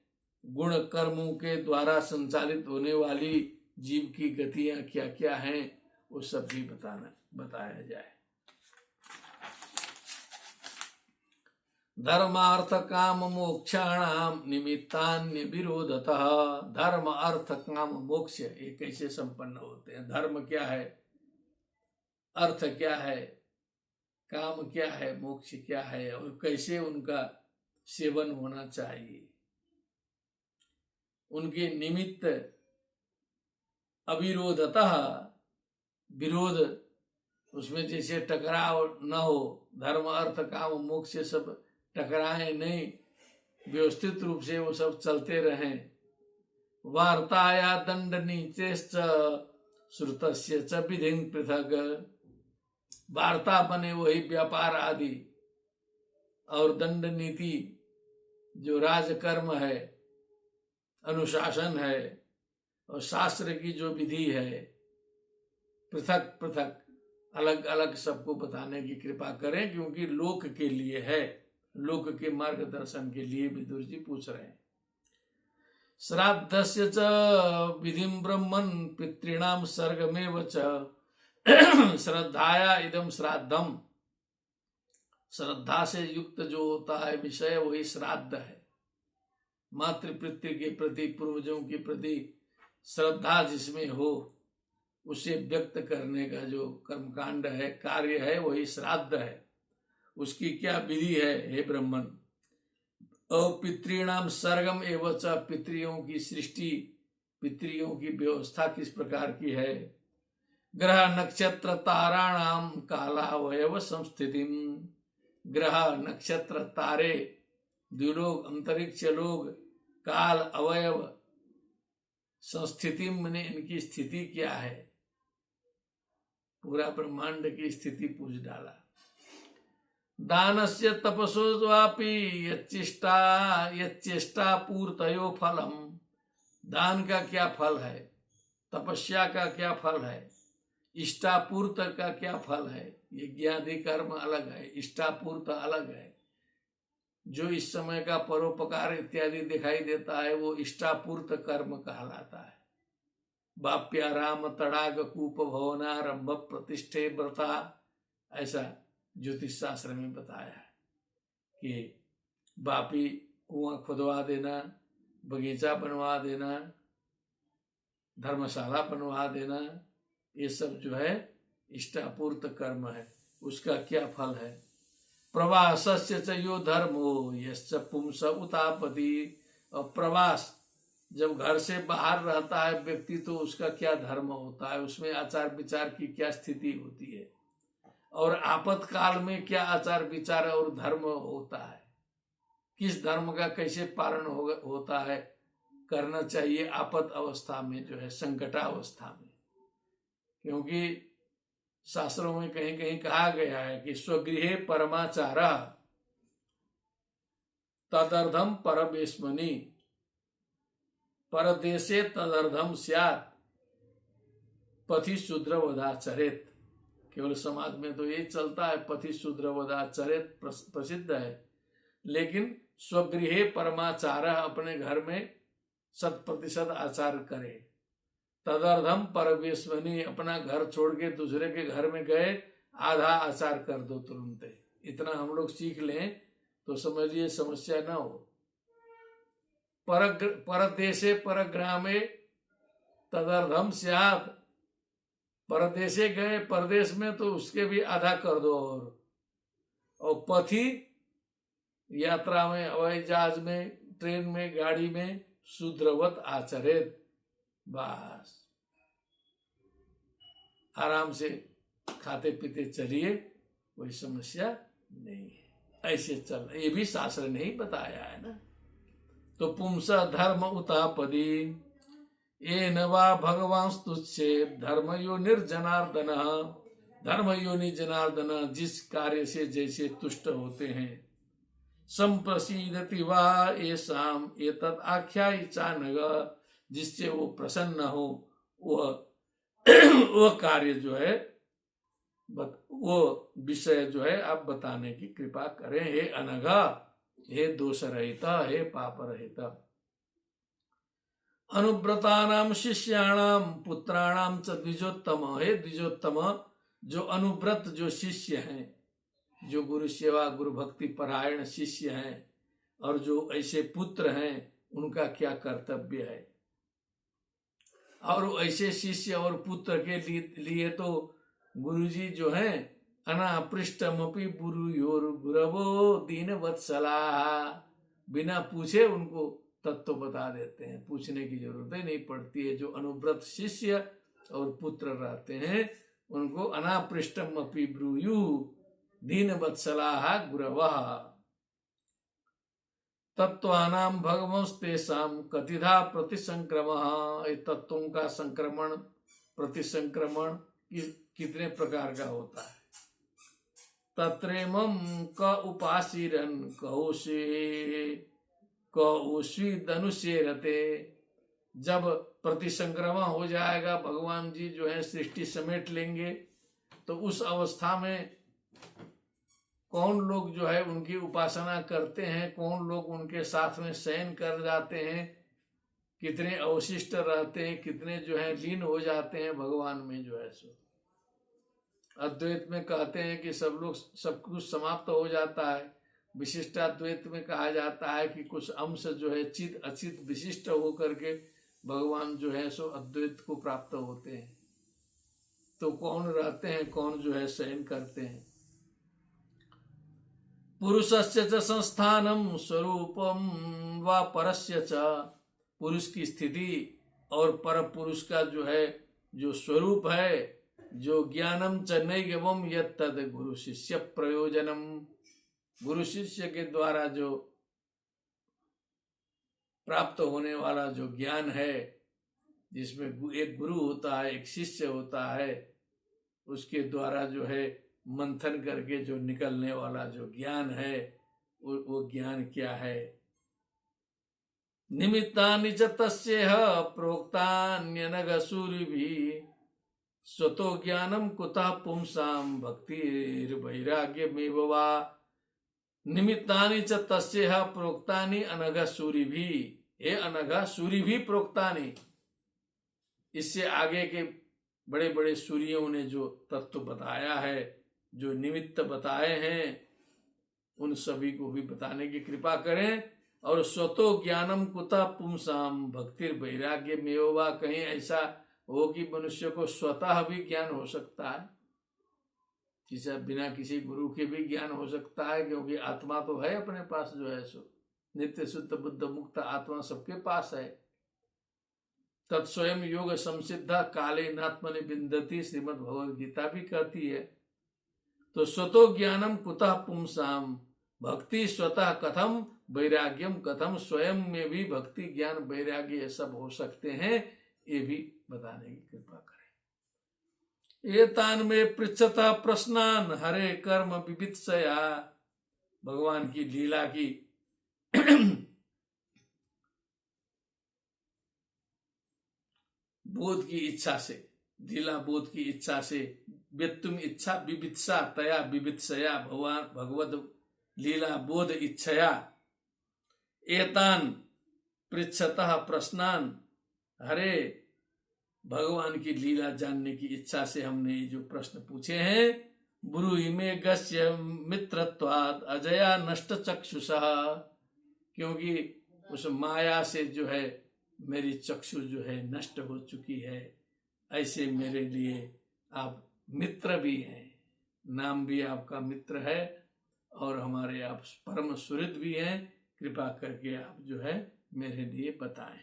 गुण कर्मों के द्वारा संचालित होने वाली जीव की गतियां क्या क्या हैं, वो सब भी बताया जाए। धर्मार्थ काम मोक्षाणाम निमित्तान्य विरोधतः। धर्म अर्थ काम मोक्ष ये कैसे संपन्न होते हैं। धर्म क्या है, अर्थ क्या है, काम क्या है, मोक्ष क्या है, और कैसे उनका सेवन होना चाहिए। उनके निमित्त अविरोधतः, विरोध उसमें जैसे टकराव न हो, धर्म अर्थ काम मोक्ष सब टकराए नहीं, व्यवस्थित रूप से वो सब चलते रहें। वार्ताया दंड नीचेश्च श्रुतस्य च विधिं पृथक। वार्ता बने वही व्यापार आदि और दंड नीति जो राजकर्म है, अनुशासन है, और शास्त्र की जो विधि है, पृथक पृथक अलग अलग सबको बताने की कृपा करें, क्योंकि लोक के लिए है, लोक के मार्गदर्शन के लिए विदुर जी पूछ रहे हैं। श्राद्धस्य च विधिं ब्रह्मन् पितॄणां सर्गमेव च श्रद्धाया इदं श्राद्धम। श्रद्धा से युक्त जो होता है विषय वही श्राद्ध है। मातृपितृ के प्रति, पूर्वजों के प्रति श्रद्धा जिसमें हो, उसे व्यक्त करने का जो कर्मकांड है, कार्य है, वही श्राद्ध है। उसकी क्या विधि है हे ब्राह्मण। और पितॄणाम सर्गम एवं च, पितरियों की सृष्टि, पितरियों की व्यवस्था किस प्रकार की है। ग्रह नक्षत्र ताराणाम कालावयव संस्थितिम। ग्रह नक्षत्र तारे, द्युलोक अंतरिक्ष लोग, काल अवयव संस्थिति में इनकी स्थिति क्या है। पूरा ब्रह्मांड की स्थिति पूछ डाला। दानस्य तपसो वापि यच्चेष्टा पूर्तयो फलम। दान का क्या फल है, तपस्या का क्या फल है, इष्टापूर्त का क्या फल है। यज्ञादि कर्म अलग है, इष्टापूर्त अलग है। जो इस समय का परोपकार इत्यादि दिखाई देता है वो इष्टापूर्त कर्म कहलाता है। बाप्याराम तड़ाग कूप भवनारंभ प्रतिष्ठे व्रता, ऐसा ज्योतिष शास्त्र में बताया है कि बापी कुआं खुदवा देना, बगीचा बनवा देना, धर्मशाला बनवा देना, ये सब जो है इष्टापूर्त कर्म है। उसका क्या फल है। प्रवासस्य च यो धर्मो यश्च पुंस उतापति और प्रवास, जब घर से बाहर रहता है व्यक्ति तो उसका क्या धर्म होता है, उसमें आचार विचार की क्या स्थिति होती है, और आपातकाल में क्या आचार विचार और धर्म होता है, किस धर्म का कैसे पालन होता है, करना चाहिए आपात अवस्था में, जो है संकटावस्था में। क्योंकि शास्त्रों में कहीं कहीं कहा गया है कि स्वगृहे परमाचार तदर्थम परमेश्मनि परदेशे तदर्थम स्यात् पथि शूद्र वदाचरेत। केवल समाज में तो ये चलता है, पथि शूद्र वदाचरेत प्रसिद्ध है, लेकिन स्वगृहे परमाचार, अपने घर में 100% आचार करे। तदर्थम परमेश्वनी, अपना घर छोड़ के दूसरे के घर में गए, आधा आचार कर दो तुरंत। इतना हम लोग सीख लें तो समझिए समस्या ना हो। परदेशे परग्रामे तदर्थम स्यात्, परदेशे गए परदेश में तो उसके भी आधा कर दो। और पथि, यात्रा में, हवाई जहाज में, ट्रेन में, गाड़ी में, शूद्रवत आचरित, बस आराम से खाते पीते चलिए, कोई समस्या नहीं है, ऐसे चल। ये भी शास्त्र ने ही बताया है ना। तो पुंस धर्म उतापदी ये नवा भगवान स्तुष्ये धर्म यो निर्जनार्दन, धर्म योनि जनार्दन, जिस कार्य से जैसे तुष्ट होते हैं। संप्रसीदति वा येषाम एतत् आख्यायि चानघ, जिससे वो प्रसन्न हो, वह कार्य जो है, वो विषय जो है आप बताने की कृपा करें। हे अनघा, हे दोष रहित, हे पाप रहित। अनुव्रतानाम शिष्याणाम पुत्राणाम च द्विजोत्तम, हे द्विजोत्तम, जो अनुव्रत जो शिष्य हैं, जो गुरु सेवा गुरु भक्ति परायण शिष्य हैं, और जो ऐसे पुत्र हैं, उनका क्या कर्तव्य है। और ऐसे शिष्य और पुत्र के लिए तो गुरुजी जो हैं, अनापृष्टमपि गुरुयोर गुरवो दीन वत्सला, बिना पूछे उनको तत्व बता देते हैं, पूछने की जरूरत ही नहीं पड़ती है। जो अनुव्रत शिष्य और पुत्र रहते हैं, उनको अनापृष्टमपि ब्रूयु दीन वत्सला गुरवः। तत्वानाम भगवंस्तेषाम कतिधा प्रतिसंक्रमः, तत्वों का संक्रमण प्रतिसंक्रमण कितने प्रकार का होता है। तत्रेमं क उपासीरन कौशी धनुषेरते, जब प्रतिसंक्रमण हो जाएगा, भगवान जी जो है सृष्टि समेट लेंगे, तो उस अवस्था में कौन लोग जो है उनकी उपासना करते हैं, कौन लोग उनके साथ में शयन कर जाते हैं, कितने अवशिष्ट रहते हैं, कितने जो है लीन हो जाते हैं भगवान में जो है सो। अद्वैत में कहते हैं कि सब लोग सब कुछ समाप्त हो जाता है। विशिष्टाद्वैत में कहा जाता है कि कुछ अंश जो है चित अचित विशिष्ट होकर के भगवान जो है सो अद्वैत को प्राप्त होते हैं। तो कौन रहते हैं, कौन जो है शयन करते हैं। पुरुषस्य च संस्थानम स्वरूपम व परस्य च, पुरुष की स्थिति और पर पुरुष का जो है जो स्वरूप है, जो ज्ञानम च नैवम यत्तद गुरु शिष्य प्रयोजनम, गुरु शिष्य के द्वारा जो प्राप्त होने वाला जो ज्ञान है, जिसमें एक गुरु होता है, एक शिष्य होता है, उसके द्वारा जो है मंथन करके जो निकलने वाला जो ज्ञान है, वो ज्ञान क्या है। निमित्तानि च तस्येह प्रोक्तान्यनघ सूरिभिः, स्वतो ज्ञानम कुतः पुंसाम भक्तिर्वैराग्यमेव वा। निमित्तानि च तस्येह प्रोक्तानि अनघ सूरिभिः, हे अनघ सूरिभिः प्रोक्तानि, इससे आगे के बड़े बड़े सूर्यों ने जो तत्व बताया है, जो निमित्त बताए हैं, उन सभी को भी बताने की कृपा करें। और स्वतो ज्ञानम कुतः पुंसाम भक्तिर्वैराग्यमेव वा, कहीं ऐसा हो कि मनुष्य को स्वतः भी ज्ञान हो सकता है, किसी बिना किसी गुरु के भी ज्ञान हो सकता है, क्योंकि आत्मा तो है अपने पास जो है सो। नित्य शुद्ध बुद्ध मुक्त आत्मा सबके पास है। तत्स्वयं योग संसिद्ध काले नात्मनि बिंदति, श्रीमद् भगवद गीता भी कहती है। तो स्वतो ज्ञानम कुतः पुंसाम, भक्ति स्वतः कथम, वैराग्यम कथम, स्वयं में भी भक्ति ज्ञान वैराग्य ये सब हो सकते हैं, ये भी बताने की कृपा करें। एतान में पृच्छता प्रश्नान हरे कर्म विवित्सया, भगवान की लीला की बोध की इच्छा से, लीला बोध की इच्छा से, व्यक्तुम इच्छा विवित्सा तया विवित्सया, भगवान भगवत लीला बोध इच्छया, एतान पृच्छतः प्रश्नान, हरे भगवान की लीला जानने की इच्छा से हमने ये जो प्रश्न पूछे हैं। ब्रूहि मे गस्य मित्रत्वात् अजया नष्ट चक्षुषः, क्योंकि उस माया से जो है मेरी चक्षु जो है नष्ट हो चुकी है, ऐसे मेरे लिए आप मित्र भी हैं, नाम भी आपका मित्र है और हमारे आप परम सुहृद भी हैं, कृपा करके आप जो है मेरे लिए बताएं।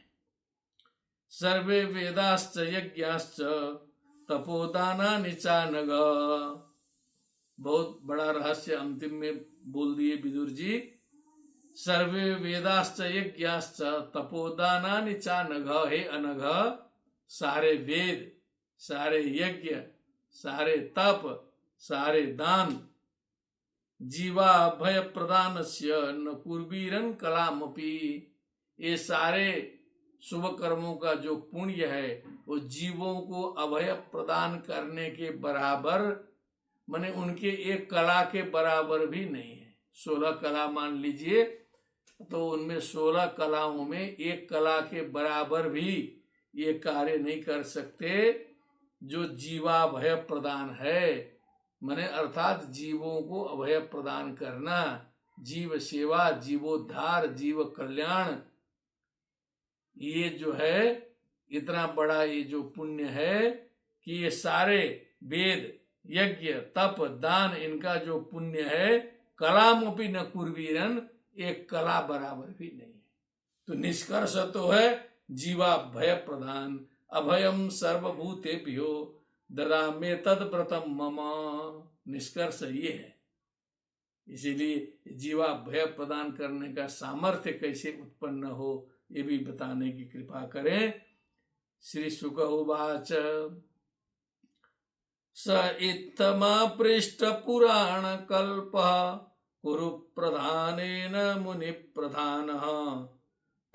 सर्वे वेदाश्च यज्ञाश्च तपोदानानि चानघ, बहुत बड़ा रहस्य अंतिम में बोल दिए विदुर जी। सर्वे वेदाश्च यज्ञाश्च तपोदानानि चानघ, हे अनघ, सारे वेद, सारे यज्ञ, सारे तप, सारे दान, जीवा भय प्रदानस्य न कुर्वीरन कलामपि, ये सारे शुभ कर्मों का जो पुण्य है वो जीवों को अभय प्रदान करने के बराबर, माने उनके एक कला के बराबर भी नहीं है। 16 कला मान लीजिए, तो उनमें 16 कलाओं में एक कला के बराबर भी ये कार्य नहीं कर सकते जो जीवाभय प्रदान है। माने अर्थात जीवों को अभय प्रदान करना, जीव सेवा, जीवोद्धार, जीव कल्याण, ये जो है इतना बड़ा ये जो पुण्य है कि ये सारे वेद, यज्ञ, तप, दान, इनका जो पुण्य है, कलामपि न कुर्वीरन, एक कला बराबर भी नहीं है। तो निष्कर्ष तो है जीवा भय प्रदान, अभयम सर्वभूतेभ्यो ददामे तद व्रतम मम, निष्कर्ष ये है। इसीलिए जीवा भय प्रदान करने का सामर्थ्य कैसे उत्पन्न हो ये भी बताने की कृपा करें। श्री शुक उवाच स इत्थमा पृष्ठ पुराण कल्प कुरु प्रधानेन मुनि प्रधानः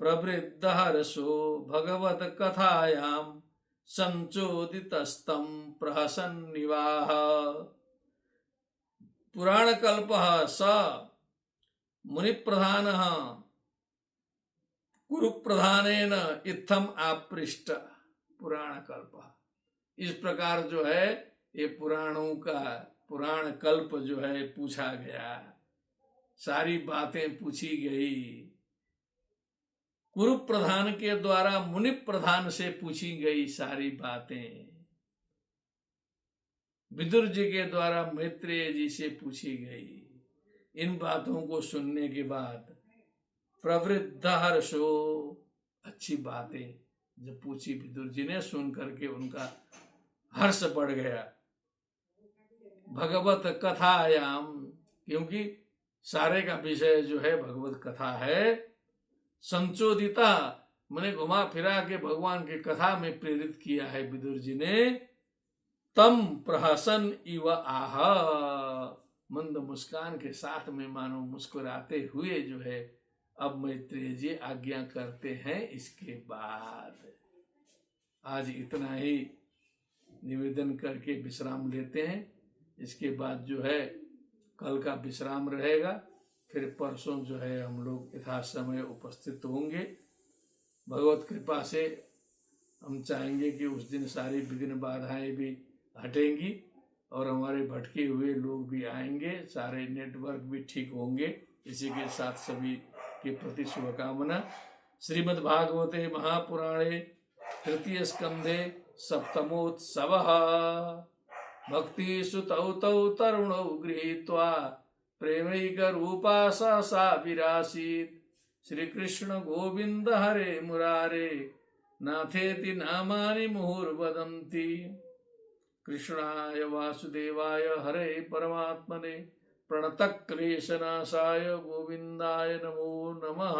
प्रवृद्ध हर्षो भगवत कथायां संचोदितस्तं प्रहसन्निवाह। पुराण कल्पः स मुनि प्रधानः कुरु प्रधानेन इत्थम आपृष्ट पुराण कल्प। इस प्रकार जो है ये पुराणों का पुराण कल्प जो है पूछा गया, सारी बातें पूछी गई। कुरु प्रधान के द्वारा मुनि प्रधान से पूछी गई सारी बातें, विदुर जी के द्वारा मैत्रेय जी से पूछी गई। इन बातों को सुनने के बाद प्रवृद्ध हर्षो, अच्छी बातें जब पूछी विदुर जी ने, सुन करके उनका हर्ष बढ़ गया। भगवत कथायाम, क्योंकि सारे का विषय जो है भगवत कथा है। संचोदिता मैंने घुमा फिरा के भगवान की कथा में प्रेरित किया है विदुर जी ने। तम प्रहसन इव आह, मंद मुस्कान के साथ में मानो मुस्कुराते हुए जो है अब मैत्रेय जी आज्ञा करते हैं। इसके बाद आज इतना ही निवेदन करके विश्राम लेते हैं। इसके बाद जो है कल का विश्राम रहेगा, फिर परसों जो है हम लोग यथासमय उपस्थित होंगे। भगवत कृपा से हम चाहेंगे कि उस दिन सारी विघ्न बाधाएं भी हटेंगी और हमारे भटके हुए लोग भी आएंगे, सारे नेटवर्क भी ठीक होंगे। इसी के साथ सभी के प्रति शुभकामना। श्रीमद् भागवते महापुराणे तृतीय स्कंधे सप्तमोत्सवः भक्ति सुतौ तौ तरुणौ गृहीत्वा प्रेमैक रूपा सा विरासीत् श्री कृष्ण गोविंद हरे मुरारे नाथेति नामानि मुहुर्वदन्ति। कृष्णाय वासुदेवाय हरे परमात्मने प्रणतक्लेशनाशाय गोविंदाय नमो नमः।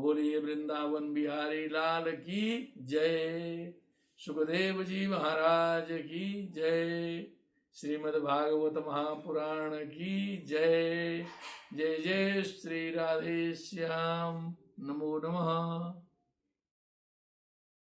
बोलिए वृंदावन बिहारी लाल की जय। सुखदेव जी महाराज की जय। श्रीमद्भागवत महापुराण की जय। जय जय श्री राधे श्याम। नमो नमः।